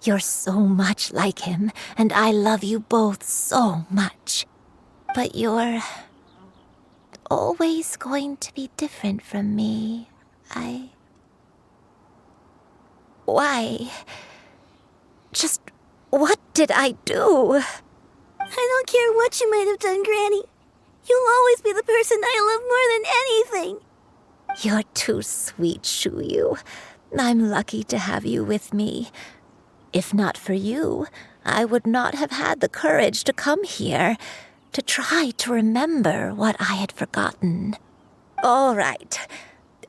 You're so much like him, and I love you both so much. But you're always going to be different from me. Why? Just what did I do? I don't care what you might have done, Granny. You'll always be the person I love more than anything. You're too sweet, Shuyu. I'm lucky to have you with me. If not for you, I would not have had the courage to come here, to try to remember what I had forgotten. All right,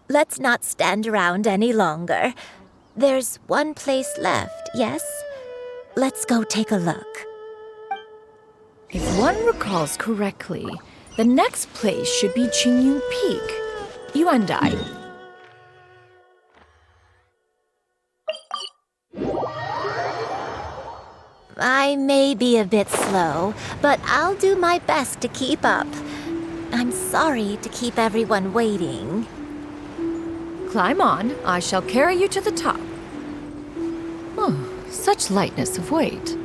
let's not stand around any longer. There's one place left, yes? Let's go take a look. If one recalls correctly, the next place should be Qingyun Peak. You and I. I may be a bit slow, but I'll do my best to keep up. I'm sorry to keep everyone waiting. Climb on. I shall carry you to the top. Oh, such lightness of weight.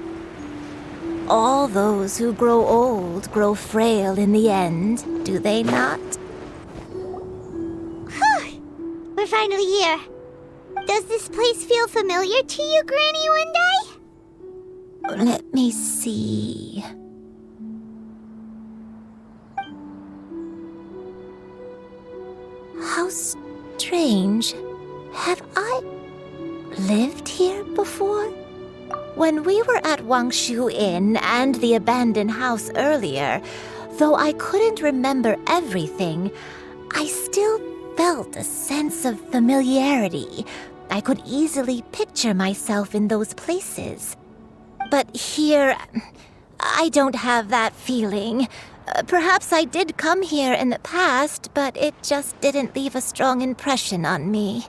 All those who grow old grow frail in the end, do they not? We're finally here. Does this place feel familiar to you, Granny Wendai? Let me see. How strange. Have I lived here before? When we were at Wangshu Inn and the abandoned house earlier, though I couldn't remember everything, I still felt a sense of familiarity. I could easily picture myself in those places. But here, I don't have that feeling. Perhaps I did come here in the past, but it just didn't leave a strong impression on me.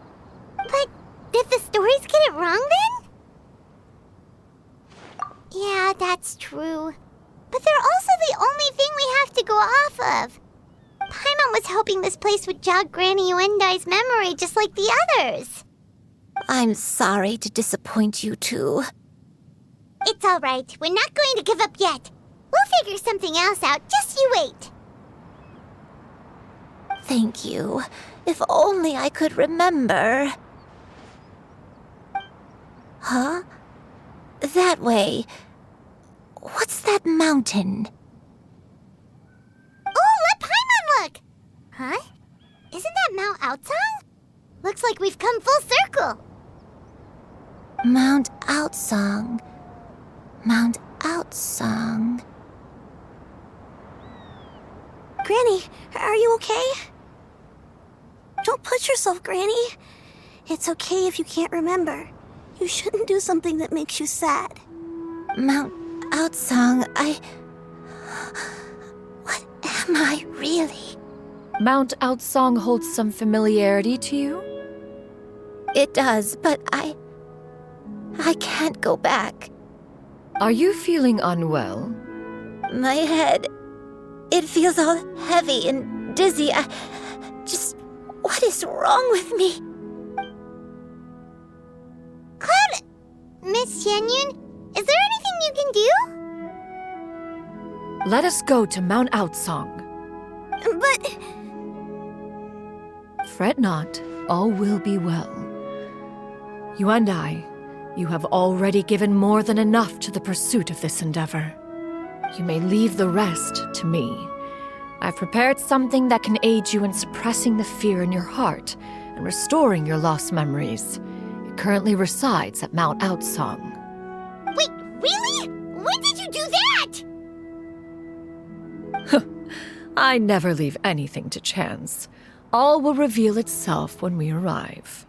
But did the stories get it wrong then? Yeah, that's true. But they're also the only thing we have to go off of. Paimon was hoping this place would jog Granny Wendai's memory just like the others. I'm sorry to disappoint you two. It's all right. We're not going to give up yet. We'll figure something else out. Just you wait. Thank you. If only I could remember. Huh? That way. What's that mountain? Oh, let Paimon look! Huh? Isn't that Mount Outsang? Looks like we've come full circle. Mount Outsang. Mount Outsang. Granny, are you okay? Don't push yourself, Granny. It's okay if you can't remember. You shouldn't do something that makes you sad. Mount Outsang, What am I really? Mount Outsang holds some familiarity to you? It does, but I can't go back. Are you feeling unwell? My head, it feels all heavy and dizzy. What is wrong with me? Cloud, Miss Xianyun, is there anything you can do? Let us go to Mount Outsang. But... Fret not, all will be well. You and I, you have already given more than enough to the pursuit of this endeavor. You may leave the rest to me. I've prepared something that can aid you in suppressing the fear in your heart and restoring your lost memories. It currently resides at Mount Outsang. Wait, really? When did you do that? I never leave anything to chance. All will reveal itself when we arrive.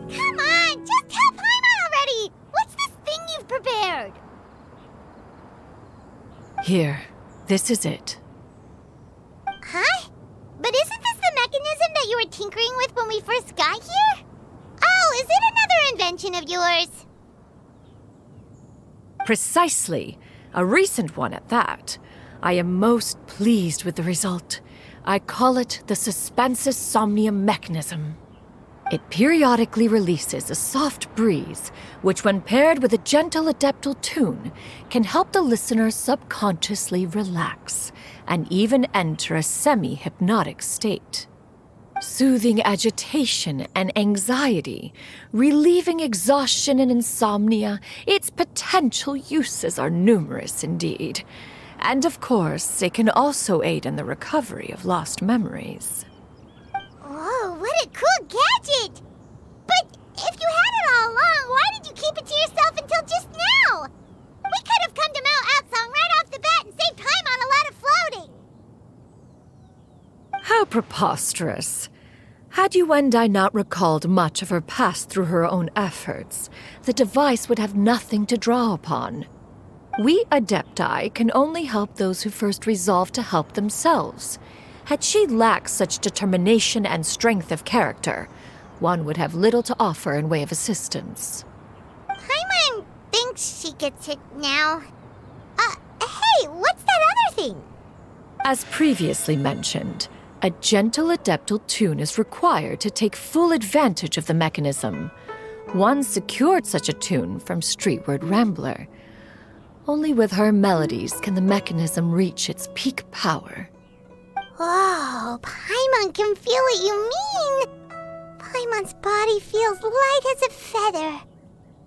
Come on, just tell Paimon already! What's this thing you've prepared? Here, this is it. Huh? But isn't this the mechanism that you were tinkering with when we first got here? Oh, is it another invention of yours? Precisely. A recent one at that. I am most pleased with the result. I call it the Suspensus Somnium mechanism. It periodically releases a soft breeze, which when paired with a gentle adeptal tune, can help the listener subconsciously relax and even enter a semi-hypnotic state. Soothing agitation and anxiety, relieving exhaustion and insomnia, its potential uses are numerous indeed. And of course, it can also aid in the recovery of lost memories. Whoa, what a cool gadget! But if you had it all along, why did you keep it to yourself until just now? We could have come to Mount Outsong right off the bat and saved Paimon a lot of floating! How preposterous. Had Yuendai not recalled much of her past through her own efforts, the device would have nothing to draw upon. We Adepti can only help those who first resolve to help themselves. Had she lacked such determination and strength of character, one would have little to offer in way of assistance. Paimon thinks she gets it now. Hey, what's that other thing? As previously mentioned, a gentle adeptal tune is required to take full advantage of the mechanism. One secured such a tune from Streetward Rambler. Only with her melodies can the mechanism reach its peak power. Whoa, Paimon can feel what you mean! Paimon's body feels light as a feather.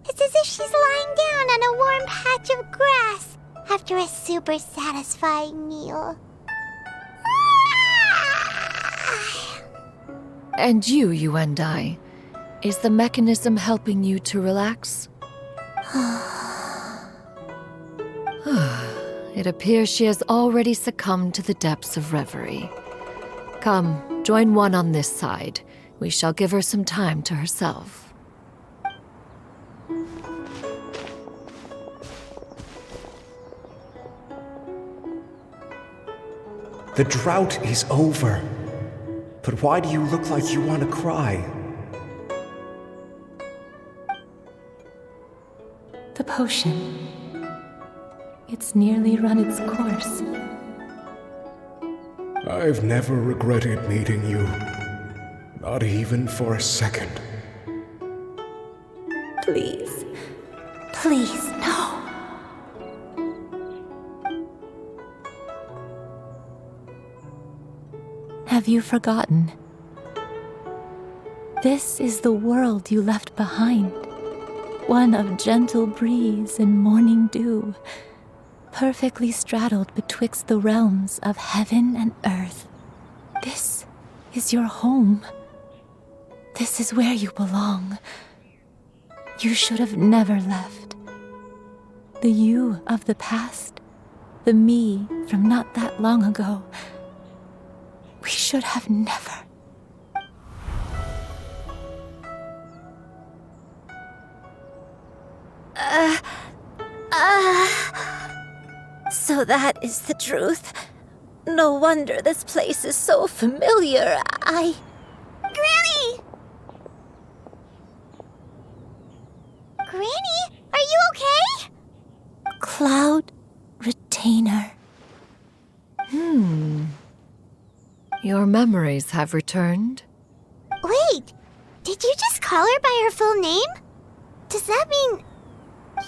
It's as if she's lying down on a warm patch of grass after a super satisfying meal. And you, Yuendai, is the mechanism helping you to relax? It appears she has already succumbed to the depths of reverie. Come, join one on this side. We shall give her some time to herself. The drought is over. But why do you look like you want to cry? The potion. It's nearly run its course. I've never regretted meeting you. Not even for a second. Please. Please, no. Have you forgotten? This is the world you left behind. One of gentle breeze and morning dew, perfectly straddled betwixt the realms of heaven and earth. This is your home. This is where you belong. You should have never left. The you of the past, the me from not that long ago. We should have never. So that is the truth. No wonder this place is so familiar. Granny! Granny, are you okay? Cloud Retainer. Your memories have returned? Wait, did you just call her by her full name? Does that mean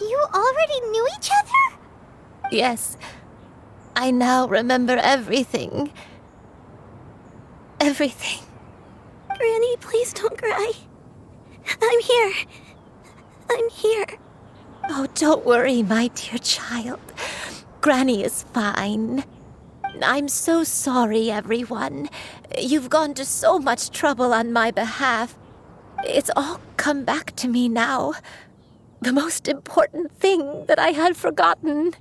you already knew each other? Yes. I now remember everything. Everything. Granny, please don't cry. I'm here. I'm here. Oh, don't worry, my dear child. Granny is fine. I'm so sorry, everyone. You've gone to so much trouble on my behalf. It's all come back to me now. The most important thing that I had forgotten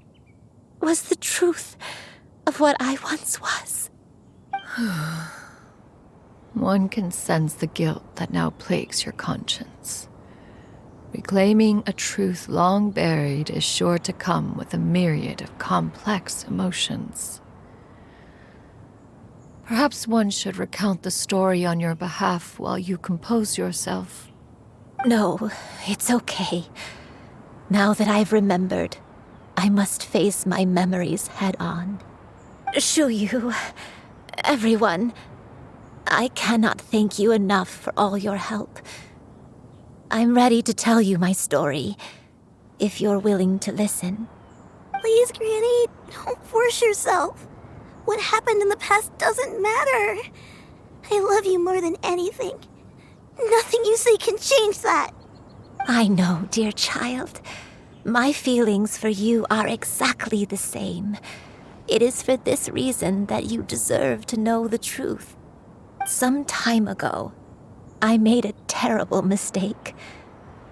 was the truth of what I once was. One can sense the guilt that now plagues your conscience. Reclaiming a truth long buried is sure to come with a myriad of complex emotions. Perhaps one should recount the story on your behalf while you compose yourself. No, it's okay. Now that I've remembered, I must face my memories head on. Shuyu, everyone, I cannot thank you enough for all your help. I'm ready to tell you my story, if you're willing to listen. Please, Granny, don't force yourself. What happened in the past doesn't matter. I love you more than anything. Nothing you say can change that. I know, dear child. My feelings for you are exactly the same. It is for this reason that you deserve to know the truth. Some time ago, I made a terrible mistake.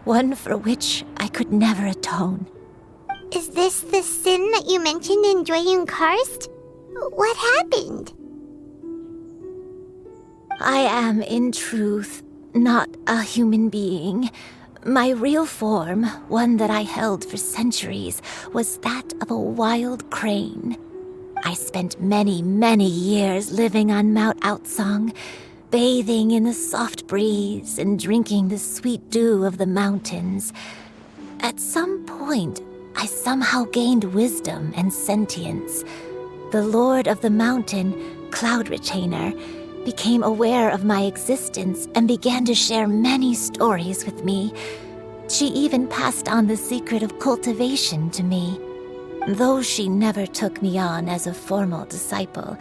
One for which I could never atone. Is this the sin that you mentioned in Dwayun Karst? What happened? I am, in truth, not a human being. My real form, one that I held for centuries, was that of a wild crane. I spent many, many years living on Mount Outsong, bathing in the soft breeze and drinking the sweet dew of the mountains. At some point, I somehow gained wisdom and sentience. The Lord of the Mountain, Cloud Retainer, became aware of my existence and began to share many stories with me. She even passed on the secret of cultivation to me. Though she never took me on as a formal disciple,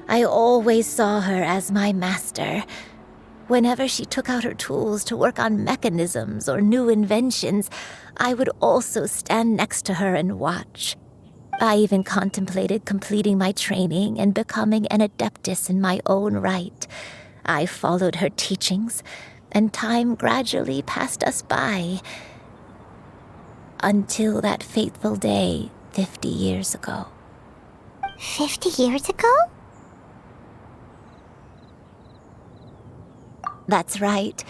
I always saw her as my master. Whenever she took out her tools to work on mechanisms or new inventions, I would also stand next to her and watch. I even contemplated completing my training and becoming an adeptus in my own right. I followed her teachings, and time gradually passed us by. Until that fateful day 50 years ago. 50 years ago? That's right.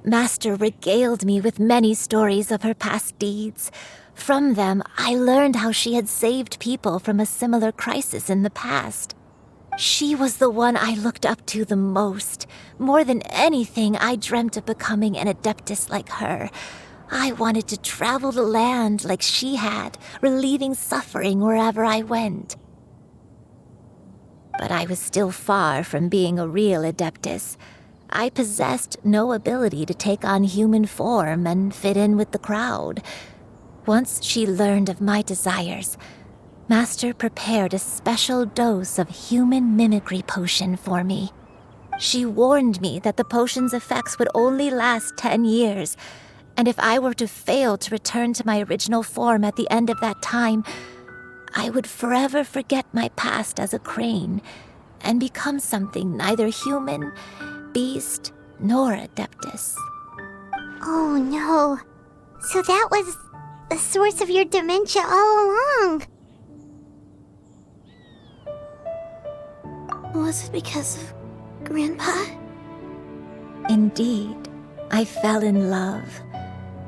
Master regaled me with many stories of her past deeds. From them, I learned how she had saved people from a similar crisis in the past. She was the one I looked up to the most. More than anything, I dreamt of becoming an adeptus like her. I wanted to travel the land like she had, relieving suffering wherever I went. But I was still far from being a real adeptus. I possessed no ability to take on human form and fit in with the crowd. Once she learned of my desires, Master prepared a special dose of human mimicry potion for me. She warned me that the potion's effects would only last 10 years, and if I were to fail to return to my original form at the end of that time, I would forever forget my past as a crane and become something neither human, beast, nor adeptus. Oh no. So that was the source of your dementia all along. Was it because of Grandpa? Indeed, I fell in love.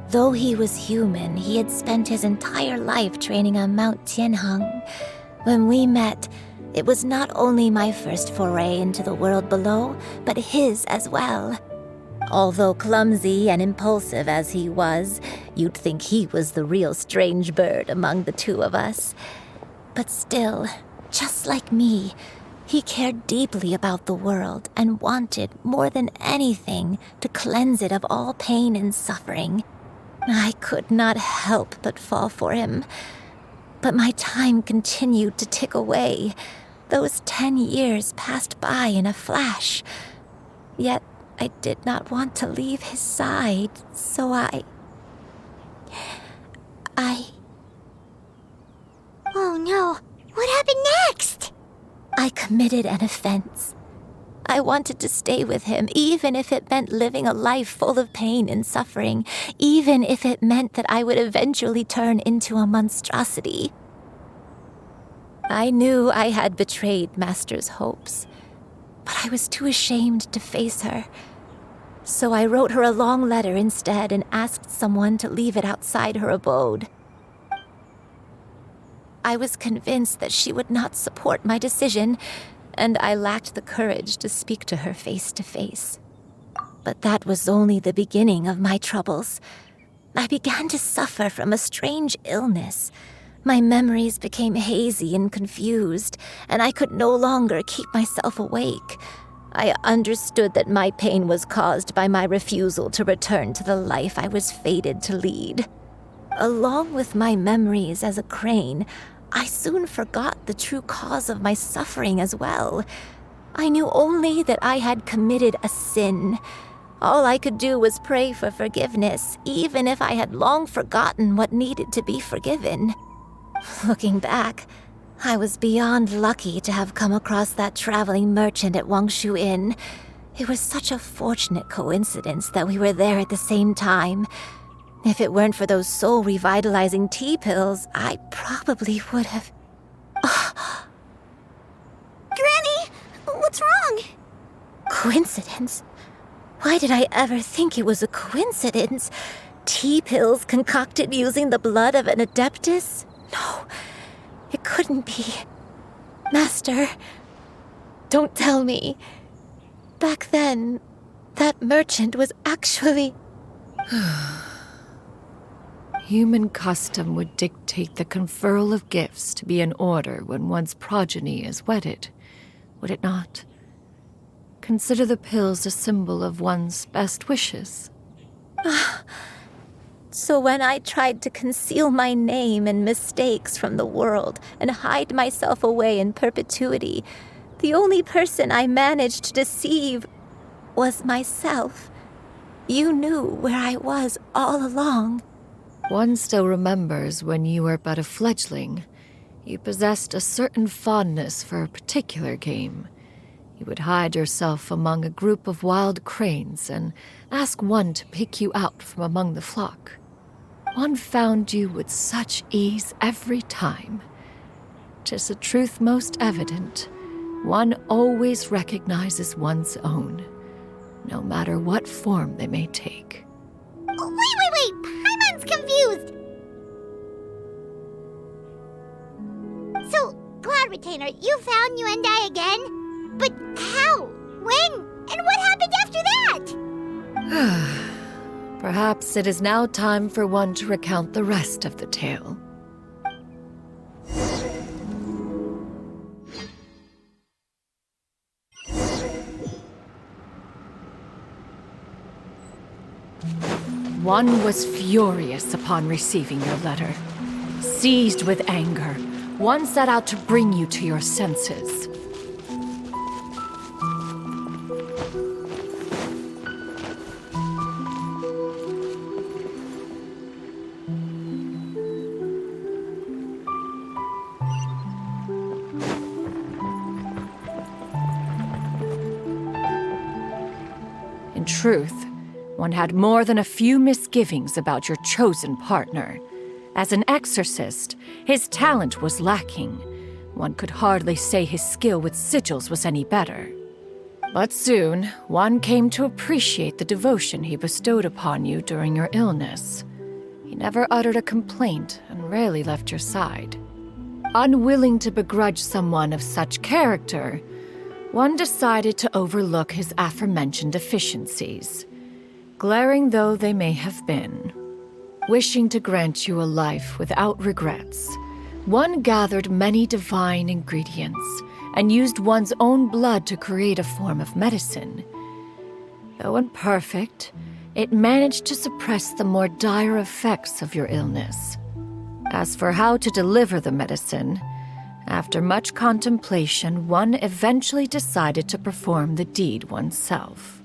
Though he was human, he had spent his entire life training on Mount Tianheng. When we met, it was not only my first foray into the world below, but his as well. Although clumsy and impulsive as he was, you'd think he was the real strange bird among the two of us. But still, just like me, he cared deeply about the world and wanted, more than anything, to cleanse it of all pain and suffering. I could not help but fall for him. But my time continued to tick away. Those 10 years passed by in a flash. Yet, I did not want to leave his side, so I... Oh no, what happened next? I committed an offense. I wanted to stay with him, even if it meant living a life full of pain and suffering, even if it meant that I would eventually turn into a monstrosity. I knew I had betrayed Master's hopes, but I was too ashamed to face her. So I wrote her a long letter instead and asked someone to leave it outside her abode. I was convinced that she would not support my decision, and I lacked the courage to speak to her face to face. But that was only the beginning of my troubles. I began to suffer from a strange illness. My memories became hazy and confused, and I could no longer keep myself awake. I understood that my pain was caused by my refusal to return to the life I was fated to lead. Along with my memories as a crane, I soon forgot the true cause of my suffering as well. I knew only that I had committed a sin. All I could do was pray for forgiveness, even if I had long forgotten what needed to be forgiven. Looking back, I was beyond lucky to have come across that traveling merchant at Wangshu Inn. It was such a fortunate coincidence that we were there at the same time. If it weren't for those soul-revitalizing tea pills, I probably would have... Granny! What's wrong? Coincidence? Why did I ever think it was a coincidence? Tea pills concocted using the blood of an adeptus? No, it couldn't be. Master, don't tell me. Back then, that merchant was actually... Human custom would dictate the conferral of gifts to be in order when one's progeny is wedded, would it not? Consider the pills a symbol of one's best wishes. So when I tried to conceal my name and mistakes from the world and hide myself away in perpetuity, the only person I managed to deceive was myself. You knew where I was all along. One still remembers when you were but a fledgling. You possessed a certain fondness for a particular game. You would hide yourself among a group of wild cranes and ask one to pick you out from among the flock. One found you with such ease every time. 'Tis a truth most evident. One always recognizes one's own, no matter what form they may take. Wait! Paimon's confused! So, Cloud Retainer, you found Yuendai again? But how? When? And what happened after that? Perhaps it is now time for one to recount the rest of the tale. One was furious upon receiving your letter. Seized with anger, one set out to bring you to your senses. In truth, one had more than a few misgivings about your chosen partner. As an exorcist, his talent was lacking. One could hardly say his skill with sigils was any better. But soon, one came to appreciate the devotion he bestowed upon you during your illness. He never uttered a complaint and rarely left your side. Unwilling to begrudge someone of such character, one decided to overlook his aforementioned deficiencies, glaring though they may have been. Wishing to grant you a life without regrets, one gathered many divine ingredients and used one's own blood to create a form of medicine. Though imperfect, it managed to suppress the more dire effects of your illness. As for how to deliver the medicine, after much contemplation, one eventually decided to perform the deed oneself.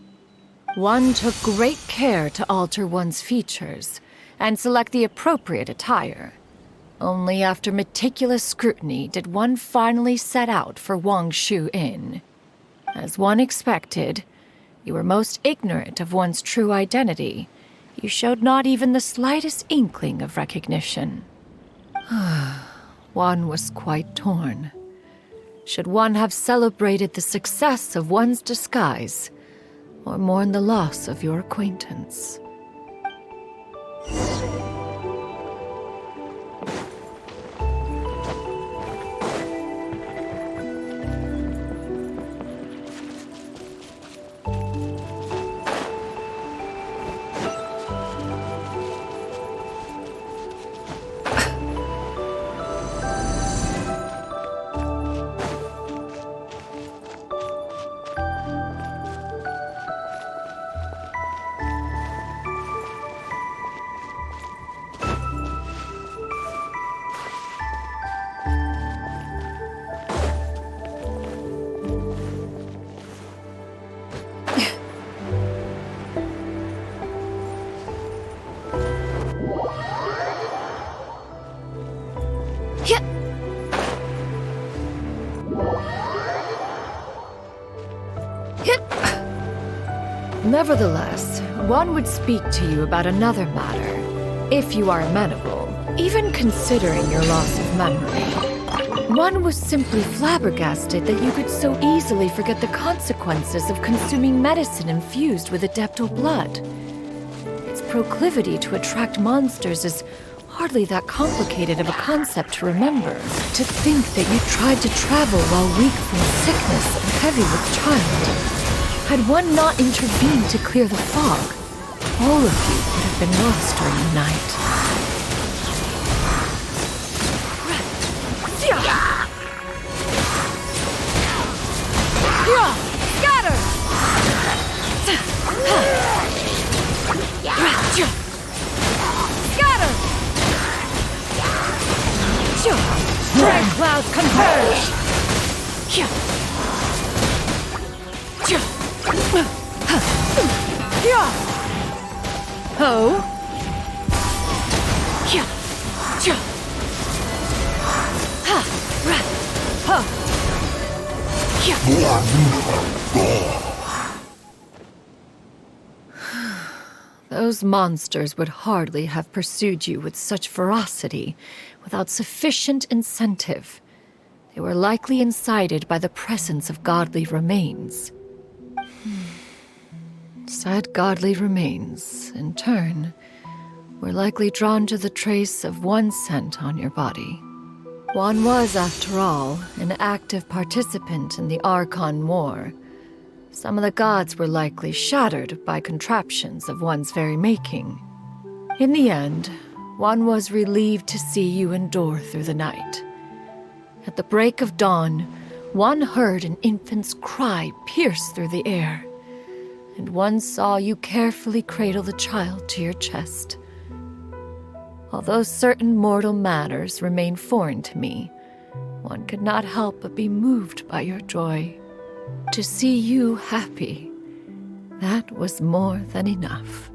One took great care to alter one's features and select the appropriate attire. Only after meticulous scrutiny did one finally set out for Wangshu Inn. As one expected, you were most ignorant of one's true identity. You showed not even the slightest inkling of recognition. One was quite torn. Should one have celebrated the success of one's disguise, or mourn the loss of your acquaintance? Nevertheless, one would speak to you about another matter, if you are amenable, even considering your loss of memory. One was simply flabbergasted that you could so easily forget the consequences of consuming medicine infused with adeptal blood. Its proclivity to attract monsters is hardly that complicated of a concept to remember. To think that you tried to travel while weak from sickness and heavy with child. Had one not intervened to clear the fog, all of you would have been lost during the night. Scatter! Scatter! Dread cloud converge! Ho! Those monsters would hardly have pursued you with such ferocity without sufficient incentive. They were likely incited by the presence of godly remains. Said godly remains, in turn, were likely drawn to the trace of one's scent on your body. One was, after all, an active participant in the Archon War. Some of the gods were likely shattered by contraptions of one's very making. In the end, one was relieved to see you endure through the night. At the break of dawn, one heard an infant's cry pierce through the air, and one saw you carefully cradle the child to your chest. Although certain mortal matters remain foreign to me, one could not help but be moved by your joy. To see you happy, that was more than enough.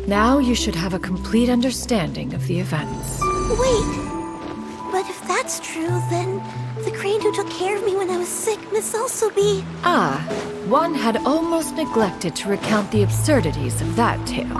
Now you should have a complete understanding of the events. Wait! But if that's true, then the crane who took care of me when I was sick must also be... Ah, one had almost neglected to recount the absurdities of that tale.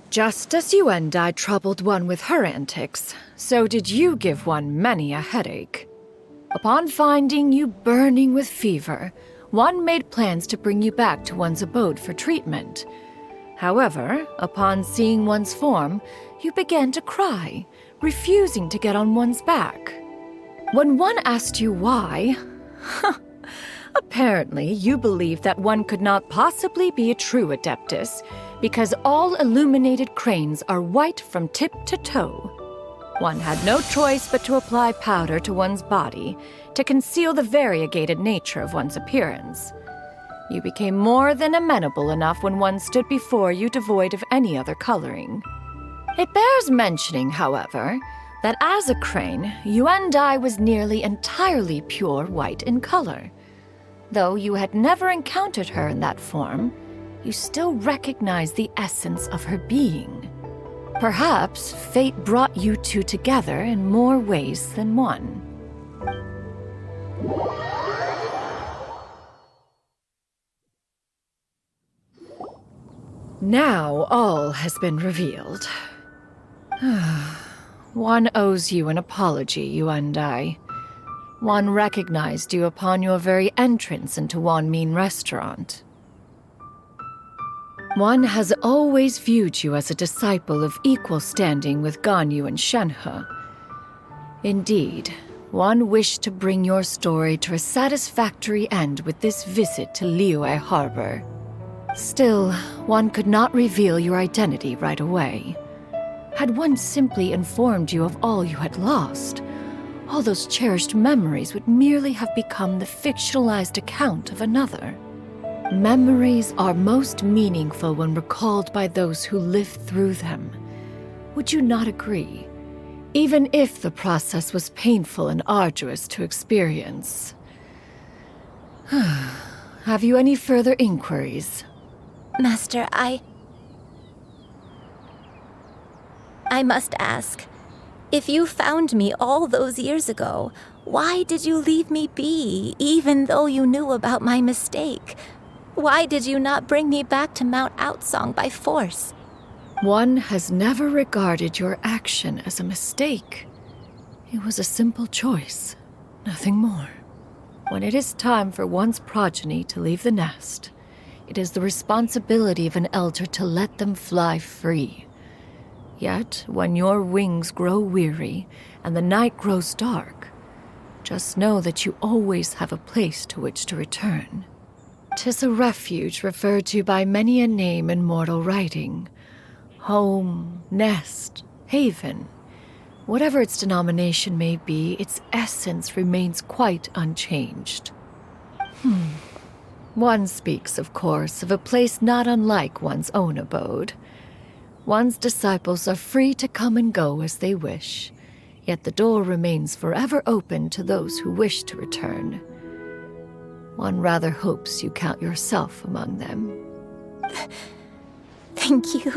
Just as you and I troubled one with her antics, so did you give one many a headache. Upon finding you burning with fever, one made plans to bring you back to one's abode for treatment. However, upon seeing one's form, you began to cry, refusing to get on one's back. When one asked you why, apparently you believed that one could not possibly be a true Adeptus because all illuminated cranes are white from tip to toe. One had no choice but to apply powder to one's body to conceal the variegated nature of one's appearance. You became more than amenable enough when one stood before you devoid of any other coloring. It bears mentioning, however, that as a crane, Yuandai was nearly entirely pure white in color. Though you had never encountered her in that form, you still recognized the essence of her being. Perhaps fate brought you two together in more ways than one. Now all has been revealed. One owes you an apology, Yuandai. One recognized you upon your very entrance into Wanmin Restaurant. One has always viewed you as a disciple of equal standing with Ganyu and Shenhe. Indeed, one wished to bring your story to a satisfactory end with this visit to Liyue Harbor. Still, one could not reveal your identity right away. Had one simply informed you of all you had lost, all those cherished memories would merely have become the fictionalized account of another. Memories are most meaningful when recalled by those who lived through them. Would you not agree? Even if the process was painful and arduous to experience. Have you any further inquiries? Master, I must ask. If you found me all those years ago, why did you leave me be, even though you knew about my mistake? Why did you not bring me back to Mount Outsong by force? One has never regarded your action as a mistake. It was a simple choice, nothing more. When it is time for one's progeny to leave the nest, it is the responsibility of an elder to let them fly free. Yet, when your wings grow weary and the night grows dark, just know that you always have a place to which to return. 'Tis a refuge referred to by many a name in mortal writing. Home, nest, haven. Whatever its denomination may be, its essence remains quite unchanged. One speaks, of course, of a place not unlike one's own abode. One's disciples are free to come and go as they wish, yet the door remains forever open to those who wish to return. One rather hopes you count yourself among them. Thank you.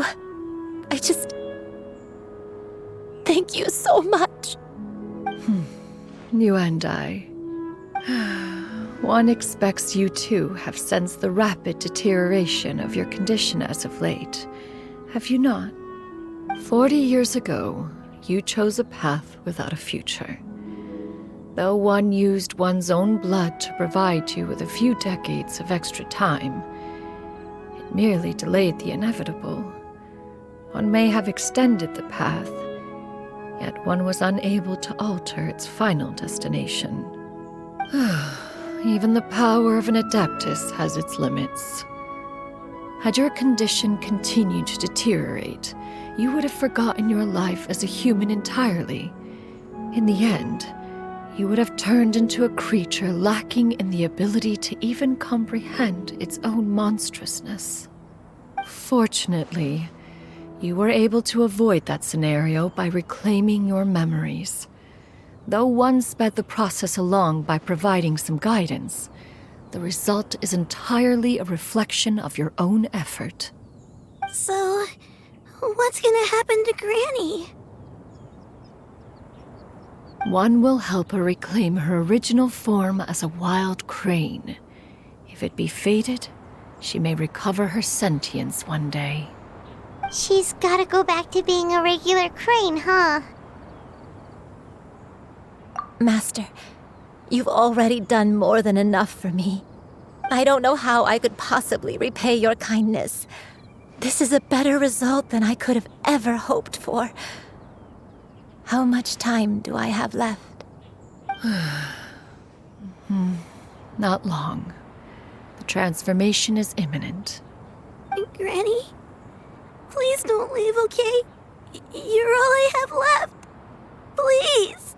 Thank you so much. You and I. One expects you too have sensed the rapid deterioration of your condition as of late, have you not? 40 years ago, you chose a path without a future. Though one used one's own blood to provide you with a few decades of extra time, it merely delayed the inevitable. One may have extended the path, yet one was unable to alter its final destination. Even the power of an Adeptus has its limits. Had your condition continued to deteriorate, you would have forgotten your life as a human entirely. In the end, you would have turned into a creature lacking in the ability to even comprehend its own monstrousness. Fortunately, you were able to avoid that scenario by reclaiming your memories. Though one sped the process along by providing some guidance, the result is entirely a reflection of your own effort. So, what's gonna happen to Granny? One will help her reclaim her original form as a wild crane. If it be fated, she may recover her sentience one day. She's gotta go back to being a regular crane, huh? Master, you've already done more than enough for me. I don't know how I could possibly repay your kindness. This is a better result than I could have ever hoped for. How much time do I have left? Not long. The transformation is imminent. Granny, please don't leave, okay? You're all I have left. Please.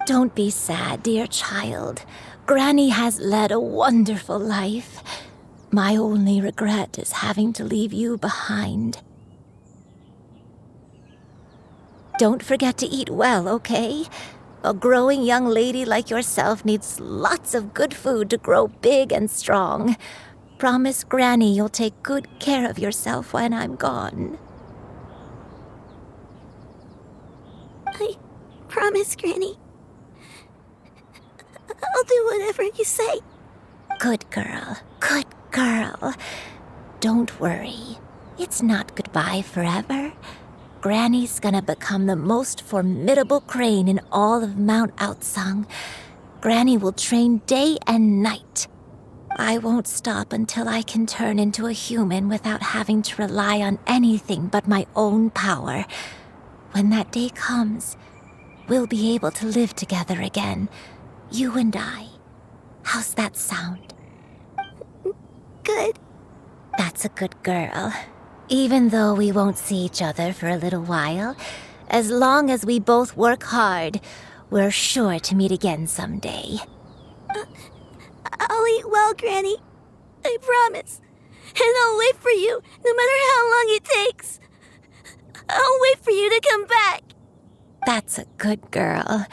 Don't be sad, dear child. Granny has led a wonderful life. My only regret is having to leave you behind. Don't forget to eat well, okay? A growing young lady like yourself needs lots of good food to grow big and strong. Promise Granny you'll take good care of yourself when I'm gone. I promise, Granny. I'll do whatever you say. Good girl. Good girl. Don't worry. It's not goodbye forever. Granny's gonna become the most formidable crane in all of Mount Outsung. Granny will train day and night. I won't stop until I can turn into a human without having to rely on anything but my own power. When that day comes, we'll be able to live together again. You and I. How's that sound? Good. That's a good girl. Even though we won't see each other for a little while, as long as we both work hard, we're sure to meet again someday. I'll eat well, Granny. I promise. And I'll wait for you, no matter how long it takes. I'll wait for you to come back. That's a good girl.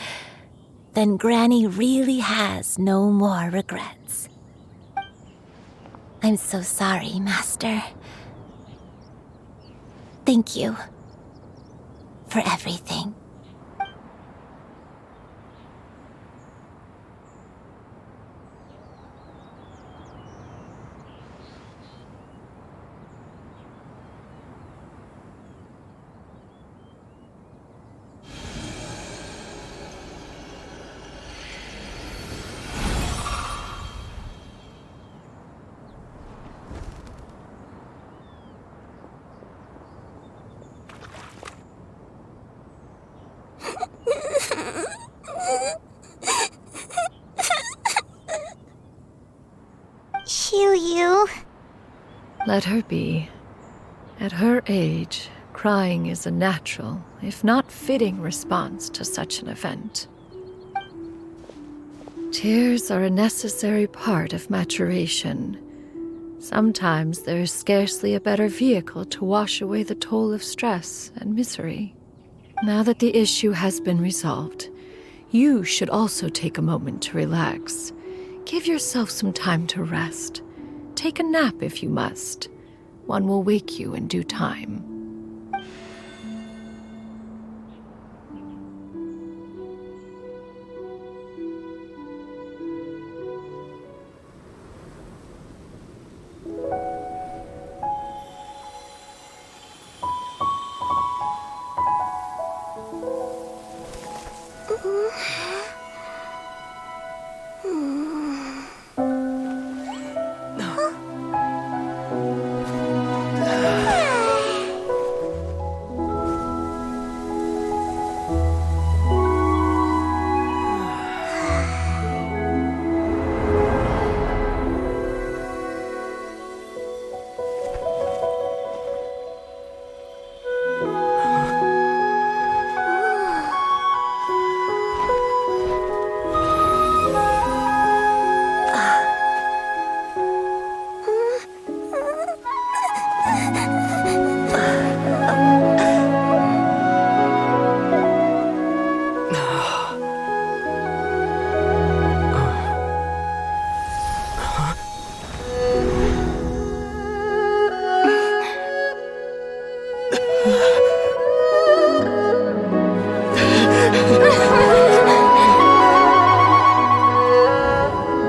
Then Granny really has no more regrets. I'm so sorry, Master. Thank you for everything. You. Let her be. At her age, crying is a natural, if not fitting, response to such an event. Tears are a necessary part of maturation. Sometimes there is scarcely a better vehicle to wash away the toll of stress and misery. Now that the issue has been resolved, you should also take a moment to relax. Give yourself some time to rest. Take a nap if you must. One will wake you in due time.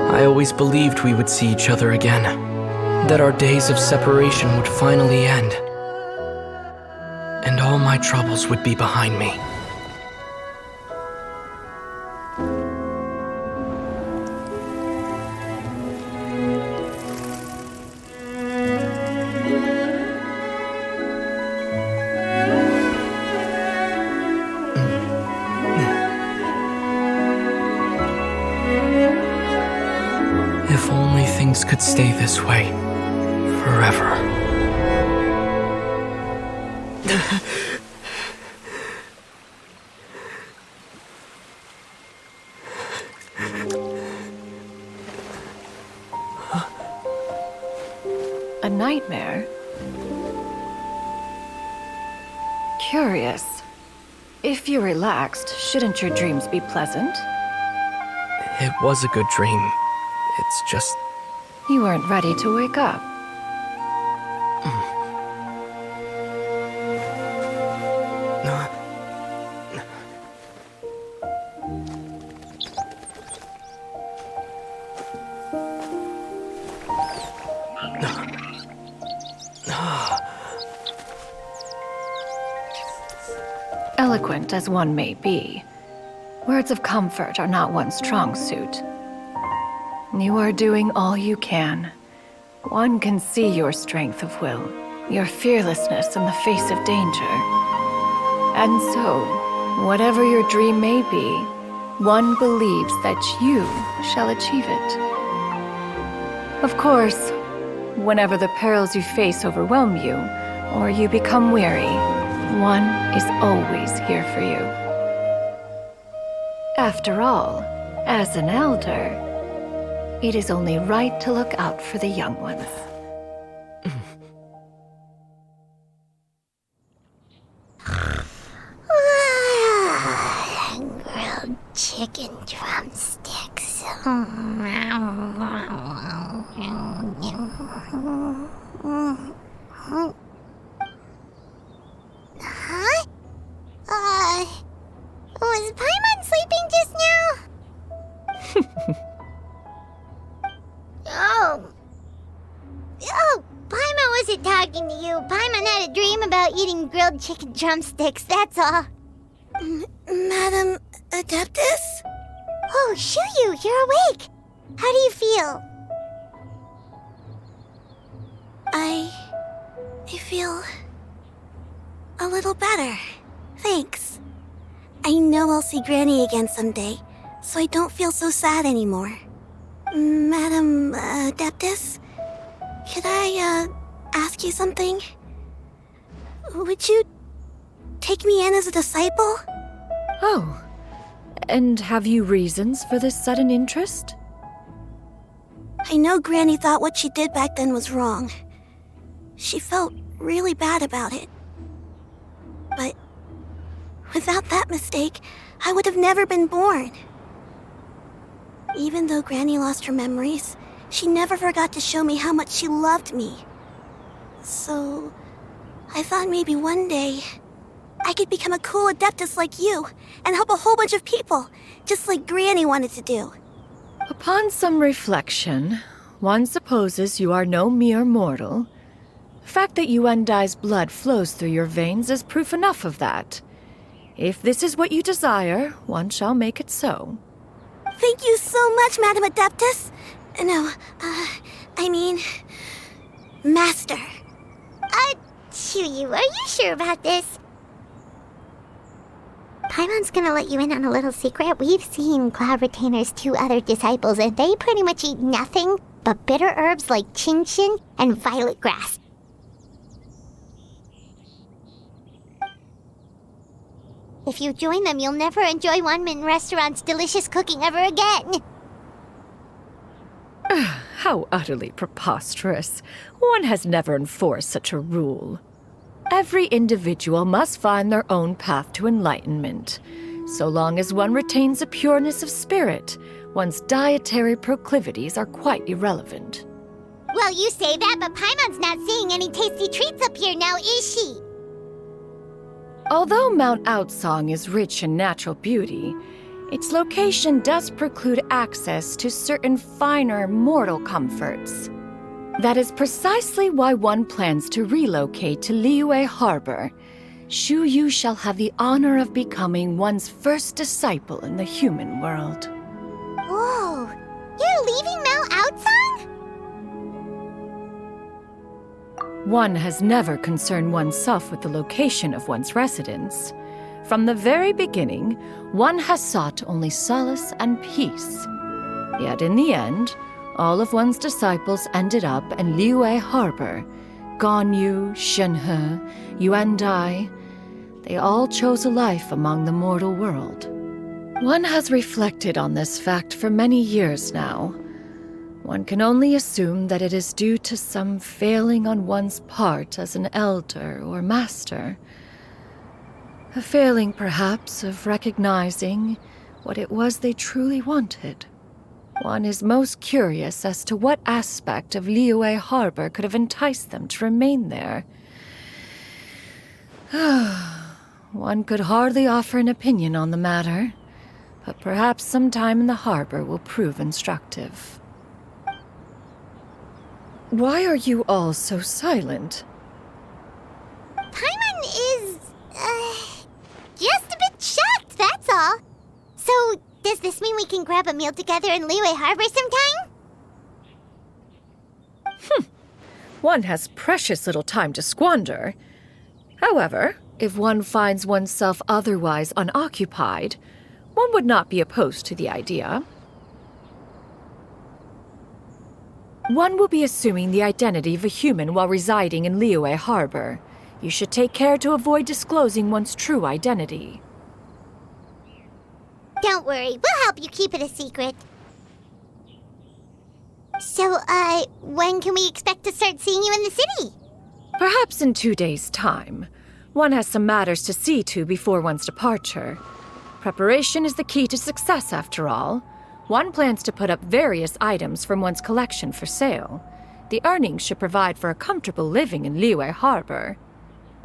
I always believed we would see each other again, that our days of separation would finally end, and all my troubles would be behind me. things could stay this way forever. A nightmare? Curious. If you're relaxed, shouldn't your dreams be pleasant? It was a good dream. It's just... You weren't ready to wake up. Eloquent as one may be, words of comfort are not one's strong suit. You are doing all you can. One can see your strength of will, your fearlessness in the face of danger. And so, whatever your dream may be, one believes that you shall achieve it. Of course, whenever the perils you face overwhelm you, or you become weary, one is always here for you. After all, as an elder, it is only right to look out for the young ones. Grilled chicken drumsticks. Huh? Was Paimon sleeping just now? Oh, Paimon wasn't talking to you. Paimon had a dream about eating grilled chicken drumsticks, that's all. Madam Adeptus? Oh, Shuyu, you're awake. How do you feel? I feel a little better. Thanks. I know I'll see Granny again someday, so I don't feel so sad anymore. Madam Adeptus, could I, ask you something? Would you take me in as a disciple? Oh, and have you reasons for this sudden interest? I know Granny thought what she did back then was wrong. She felt really bad about it. But without that mistake, I would have never been born. Even though Granny lost her memories, she never forgot to show me how much she loved me. So, I thought maybe one day I could become a cool Adeptus like you and help a whole bunch of people, just like Granny wanted to do. Upon some reflection, one supposes you are no mere mortal. The fact that Yuendai's blood flows through your veins is proof enough of that. If this is what you desire, one shall make it so. Thank you so much, Madam Adeptus. No, I mean, Master. Shuyu, are you sure about this? Paimon's gonna let you in on a little secret. We've seen Cloud Retainer's 2 other disciples, and they pretty much eat nothing but bitter herbs like chinchin and violet grass. If you join them, you'll never enjoy Wanmin Restaurant's delicious cooking ever again. How utterly preposterous. One has never enforced such a rule. Every individual must find their own path to enlightenment. So long as one retains a pureness of spirit, one's dietary proclivities are quite irrelevant. Well, you say that, but Paimon's not seeing any tasty treats up here now, is she? Although Mount Outsong is rich in natural beauty, its location does preclude access to certain finer mortal comforts. That is precisely why one plans to relocate to Liyue Harbor. Shuyu shall have the honor of becoming one's first disciple in the human world. Whoa! You're leaving Mount Outsong? One has never concerned oneself with the location of one's residence. From the very beginning, one has sought only solace and peace. Yet in the end, all of one's disciples ended up in Liyue Harbor. Ganyu, Shenhe, Yuandai, they all chose a life among the mortal world. One has reflected on this fact for many years now. One can only assume that it is due to some failing on one's part as an elder or master. A failing, perhaps, of recognizing what it was they truly wanted. One is most curious as to what aspect of Liyue Harbor could have enticed them to remain there. One could hardly offer an opinion on the matter, but perhaps some time in the harbor will prove instructive. Why are you all so silent? Paimon is, just a bit shocked, that's all. So, does this mean we can grab a meal together in Liyue Harbor sometime? One has precious little time to squander. However, if one finds oneself otherwise unoccupied, one would not be opposed to the idea. One will be assuming the identity of a human while residing in Liyue Harbor. You should take care to avoid disclosing one's true identity. Don't worry, we'll help you keep it a secret. So, when can we expect to start seeing you in the city? Perhaps in 2 days' time. One has some matters to see to before one's departure. Preparation is the key to success, after all. One plans to put up various items from one's collection for sale. The earnings should provide for a comfortable living in Liyue Harbor.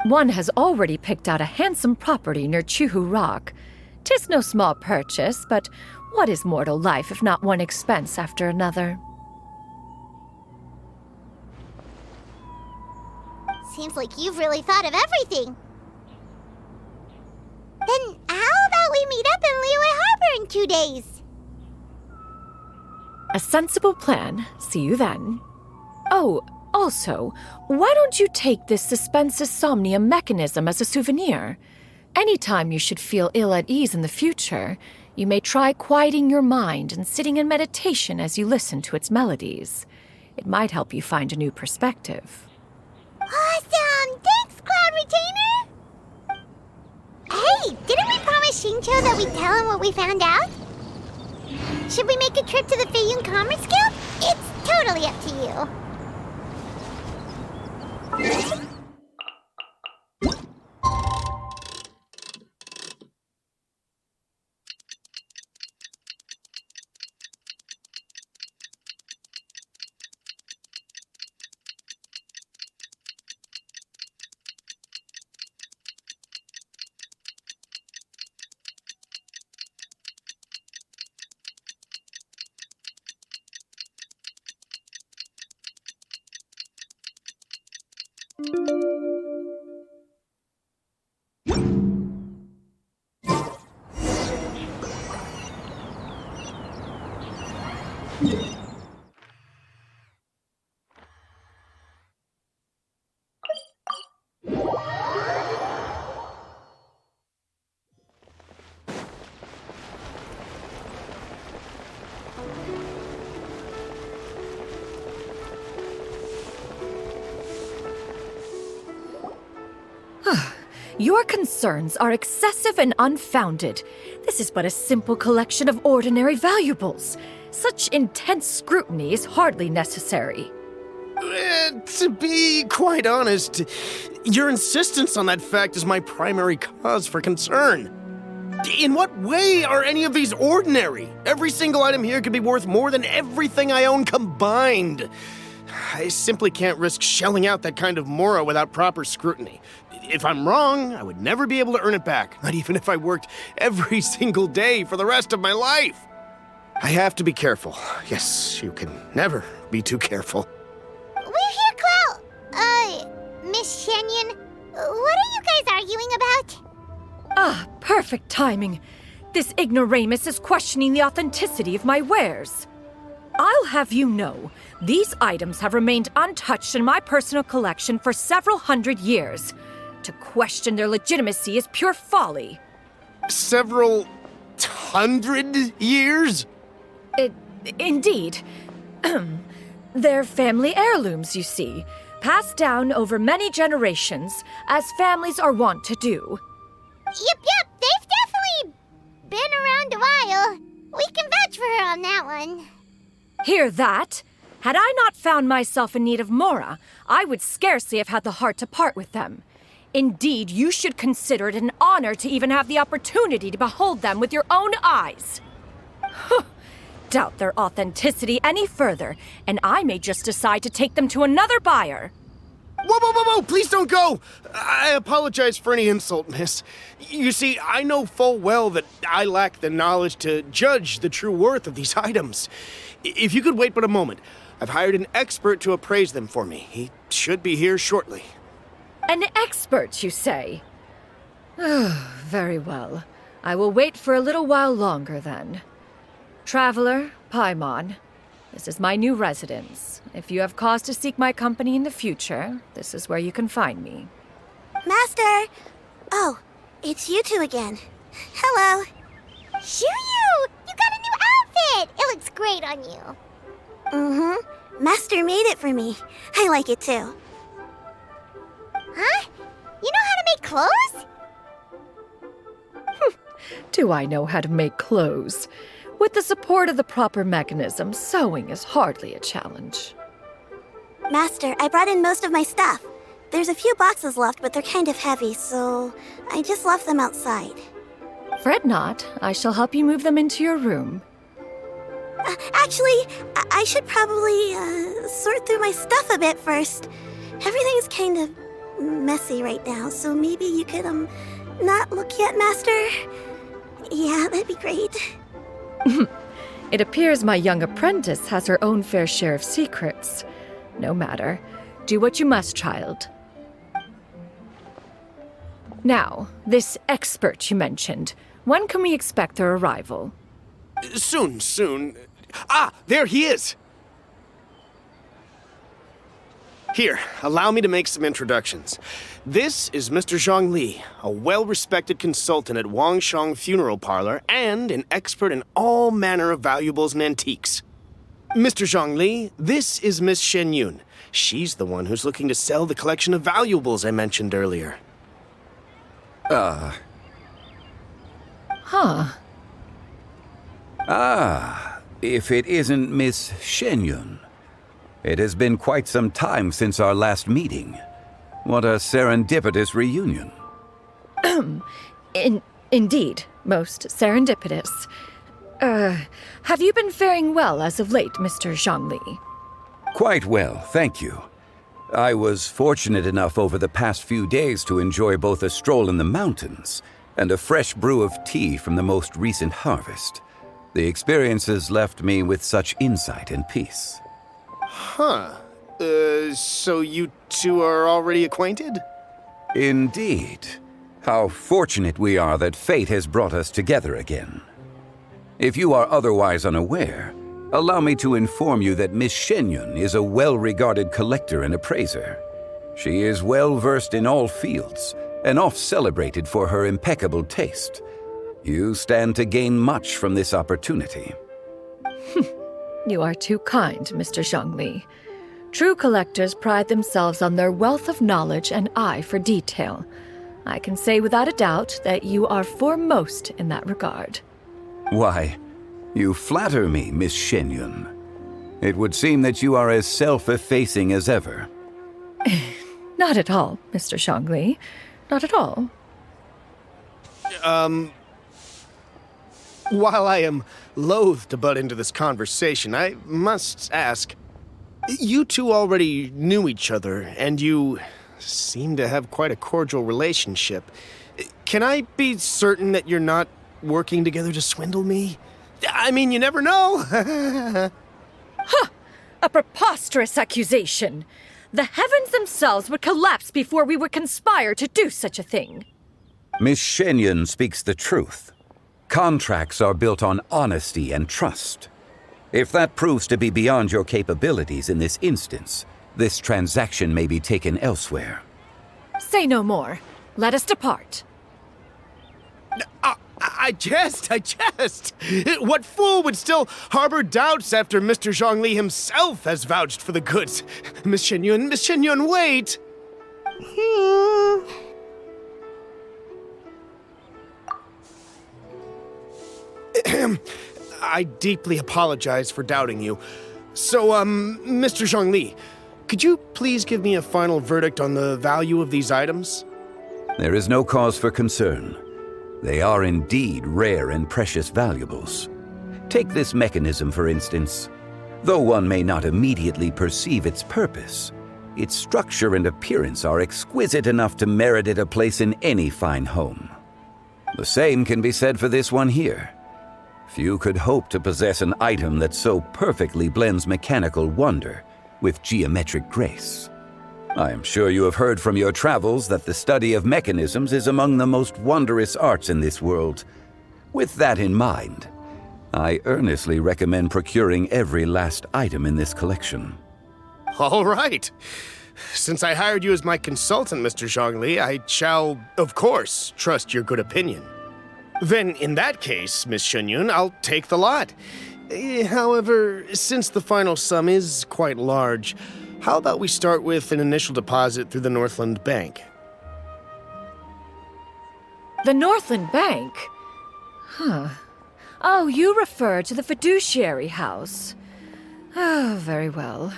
One has already picked out a handsome property near Chuhu Rock. 'Tis no small purchase, but what is mortal life if not one expense after another? Seems like you've really thought of everything. Then how about we meet up in Liyue Harbor in 2 days? A sensible plan. See you then. Oh, also, why don't you take this suspense somnia mechanism as a souvenir? Anytime you should feel ill at ease in the future, you may try quieting your mind and sitting in meditation as you listen to its melodies. It might help you find a new perspective. Awesome! Thanks, Cloud Retainer! Hey, didn't we promise Shincho that we'd tell him what we found out? Should we make a trip to the Feiyun Commerce Guild? It's totally up to you. Your concerns are excessive and unfounded. This is but a simple collection of ordinary valuables. Such intense scrutiny is hardly necessary. To be quite honest, your insistence on that fact is my primary cause for concern. In what way are any of these ordinary? Every single item here could be worth more than everything I own combined. I simply can't risk shelling out that kind of mora without proper scrutiny. If I'm wrong, I would never be able to earn it back, not even if I worked every single day for the rest of my life. I have to be careful. Yes, you can never be too careful. We're here, Cloud. Miss Shenyan, what are you guys arguing about? Ah, perfect timing. This ignoramus is questioning the authenticity of my wares. I'll have you know, these items have remained untouched in my personal collection for several hundred years. To question their legitimacy is pure folly. Several hundred years? Indeed. They're family heirlooms, you see, passed down over many generations, as families are wont to do. Yep, they've definitely been around a while. We can vouch for her on that one. Hear that? Had I not found myself in need of Mora, I would scarcely have had the heart to part with them. Indeed, you should consider it an honor to even have the opportunity to behold them with your own eyes. Doubt their authenticity any further, and I may just decide to take them to another buyer. Whoa! Please don't go! I apologize for any insult, miss. You see, I know full well that I lack the knowledge to judge the true worth of these items. If you could wait but a moment, I've hired an expert to appraise them for me. He should be here shortly. An expert, you say? Very well. I will wait for a little while longer, then. Traveler, Paimon, this is my new residence. If you have cause to seek my company in the future, this is where you can find me. Master! Oh, it's you two again. Hello. Shoo-you! You got a new outfit! It looks great on you. Mm-hmm. Master made it for me. I like it too. Huh? You know how to make clothes? Do I know how to make clothes? With the support of the proper mechanism, sewing is hardly a challenge. Master, I brought in most of my stuff. There's a few boxes left, but they're kind of heavy, so I just left them outside. Fret not. I shall help you move them into your room. Actually, I should probably sort through my stuff a bit first. Everything's kind of messy right now, so maybe you could, not look yet, Master? Yeah, that'd be great. It appears my young apprentice has her own fair share of secrets. No matter. Do what you must, child. Now, this expert you mentioned, when can we expect their arrival? Soon. Ah, there he is! Here, allow me to make some introductions. This is Mr. Zhongli, a well-respected consultant at Wangshang Funeral Parlor and an expert in all manner of valuables and antiques. Mr. Zhongli, this is Miss Shenyun. She's the one who's looking to sell the collection of valuables I mentioned earlier. Huh. If it isn't Miss Shenyun. It has been quite some time since our last meeting. What a serendipitous reunion. Indeed, most serendipitous. Have you been faring well as of late, Mr. Zhongli? Quite well, thank you. I was fortunate enough over the past few days to enjoy both a stroll in the mountains and a fresh brew of tea from the most recent harvest. The experiences left me with such insight and peace. Huh. So you two are already acquainted? Indeed. How fortunate we are that fate has brought us together again. If you are otherwise unaware, allow me to inform you that Miss Shenyun is a well-regarded collector and appraiser. She is well-versed in all fields, and oft-celebrated for her impeccable taste. You stand to gain much from this opportunity. You are too kind, Mr. Zhongli. True collectors pride themselves on their wealth of knowledge and eye for detail. I can say without a doubt that you are foremost in that regard. Why, you flatter me, Miss Shenyun. It would seem that you are as self-effacing as ever. Not at all, Mr. Zhongli. Not at all. While I am loath to butt into this conversation, I must ask, you two already knew each other, and you seem to have quite a cordial relationship. Can I be certain that you're not working together to swindle me? I mean, you never know. Ha! A preposterous accusation. The heavens themselves would collapse before we would conspire to do such a thing. Miss Shenyun speaks the truth. Contracts are built on honesty and trust. If that proves to be beyond your capabilities in this instance, this transaction may be taken elsewhere. Say no more. Let us depart. I jest. What fool would still harbor doubts after Mr. Zhongli himself has vouched for the goods? Miss Shenyun, wait! I deeply apologize for doubting you. So, Mr. Zhongli, could you please give me a final verdict on the value of these items? There is no cause for concern. They are indeed rare and precious valuables. Take this mechanism, for instance. Though one may not immediately perceive its purpose, its structure and appearance are exquisite enough to merit it a place in any fine home. The same can be said for this one here. Few could hope to possess an item that so perfectly blends mechanical wonder with geometric grace. I am sure you have heard from your travels that the study of mechanisms is among the most wondrous arts in this world. With that in mind, I earnestly recommend procuring every last item in this collection. All right. Since I hired you as my consultant, Mr. Zhongli, I shall, of course, trust your good opinion. Then, in that case, Miss Shenyun, I'll take the lot. However, since the final sum is quite large, how about we start with an initial deposit through the Northland Bank? The Northland Bank? Huh. Oh, you refer to the fiduciary house. Oh, very well.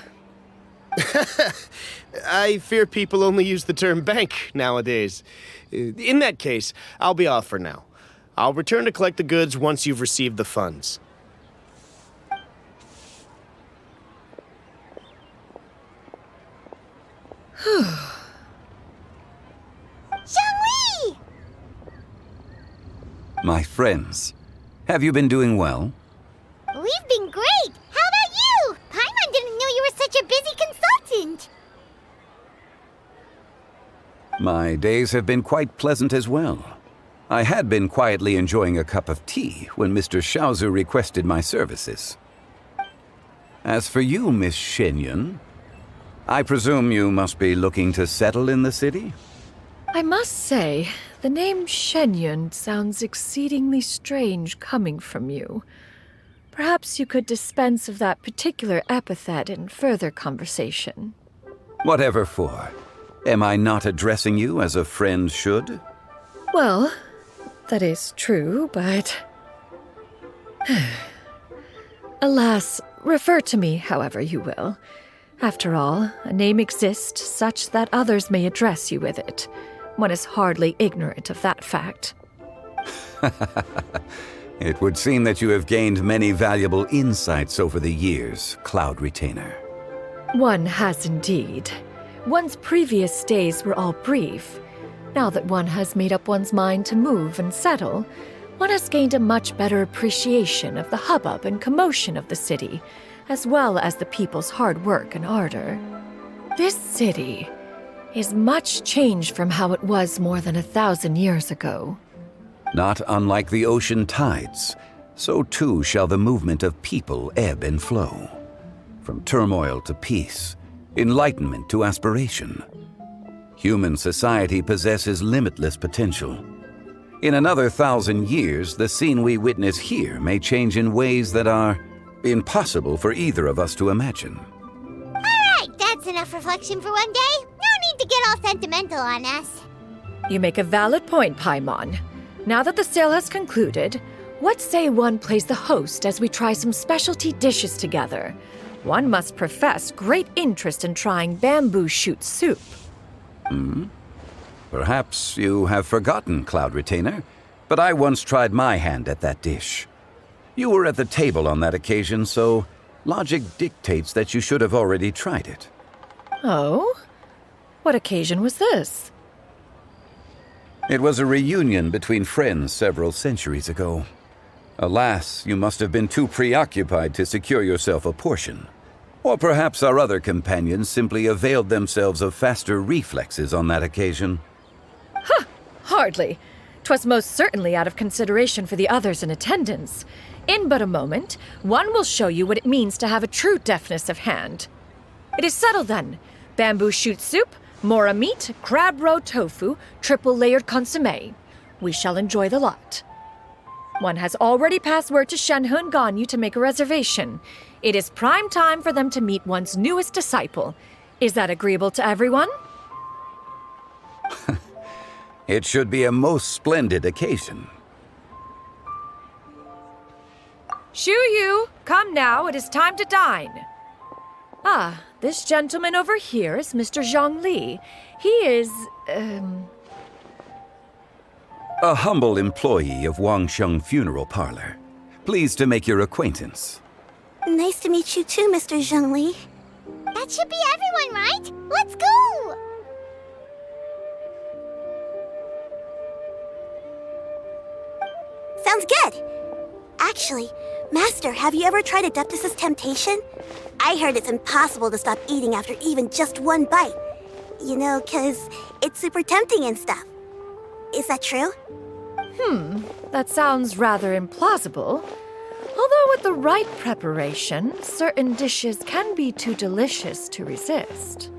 I fear people only use the term bank nowadays. In that case, I'll be off for now. I'll return to collect the goods once you've received the funds. Zhongli! My friends, have you been doing well? We've been great! How about you? Paimon didn't know you were such a busy consultant! My days have been quite pleasant as well. I had been quietly enjoying a cup of tea when Mr. Xiaozu requested my services. As for you, Miss Shenyun, I presume you must be looking to settle in the city? I must say, the name Shenyun sounds exceedingly strange coming from you. Perhaps you could dispense of that particular epithet in further conversation. Whatever for. Am I not addressing you as a friend should? Well, that is true, but... Alas, refer to me however you will. After all, a name exists such that others may address you with it. One is hardly ignorant of that fact. It would seem that you have gained many valuable insights over the years, Cloud Retainer. One has indeed. One's previous stays were all brief. Now that one has made up one's mind to move and settle, one has gained a much better appreciation of the hubbub and commotion of the city, as well as the people's hard work and ardor. This city is much changed from how it was more than 1,000 years ago. Not unlike the ocean tides, so too shall the movement of people ebb and flow. From turmoil to peace, enlightenment to aspiration. Human society possesses limitless potential. In another 1,000 years, the scene we witness here may change in ways that are impossible for either of us to imagine. Alright, that's enough reflection for one day. No need to get all sentimental on us. You make a valid point, Paimon. Now that the sale has concluded, what say one plays the host as we try some specialty dishes together? One must profess great interest in trying bamboo shoot soup. Perhaps you have forgotten, Cloud Retainer, but I once tried my hand at that dish. You were at the table on that occasion, so logic dictates that you should have already tried it. Oh? What occasion was this? It was a reunion between friends several centuries ago. Alas, you must have been too preoccupied to secure yourself a portion. Or perhaps our other companions simply availed themselves of faster reflexes on that occasion. Hardly. 'Twas most certainly out of consideration for the others in attendance. In but a moment, one will show you what it means to have a true deftness of hand. It is settled then. Bamboo shoot soup, mora meat, crab roe tofu, triple layered consommé. We shall enjoy the lot. One has already passed word to Shenhe and Ganyu to make a reservation. It is prime time for them to meet one's newest disciple. Is that agreeable to everyone? It should be a most splendid occasion. Shu Yu, come now, it is time to dine. Ah, this gentleman over here is Mr. Zhang Li. He is, A humble employee of Wangsheng Funeral Parlor. Pleased to make your acquaintance. Nice to meet you too, Mr. Zhengli. That should be everyone, right? Let's go! Sounds good. Actually, Master, have you ever tried Adeptus' temptation? I heard it's impossible to stop eating after even just one bite. You know, 'cause it's super tempting and stuff. Is that true? That sounds rather implausible. Although with the right preparation, certain dishes can be too delicious to resist.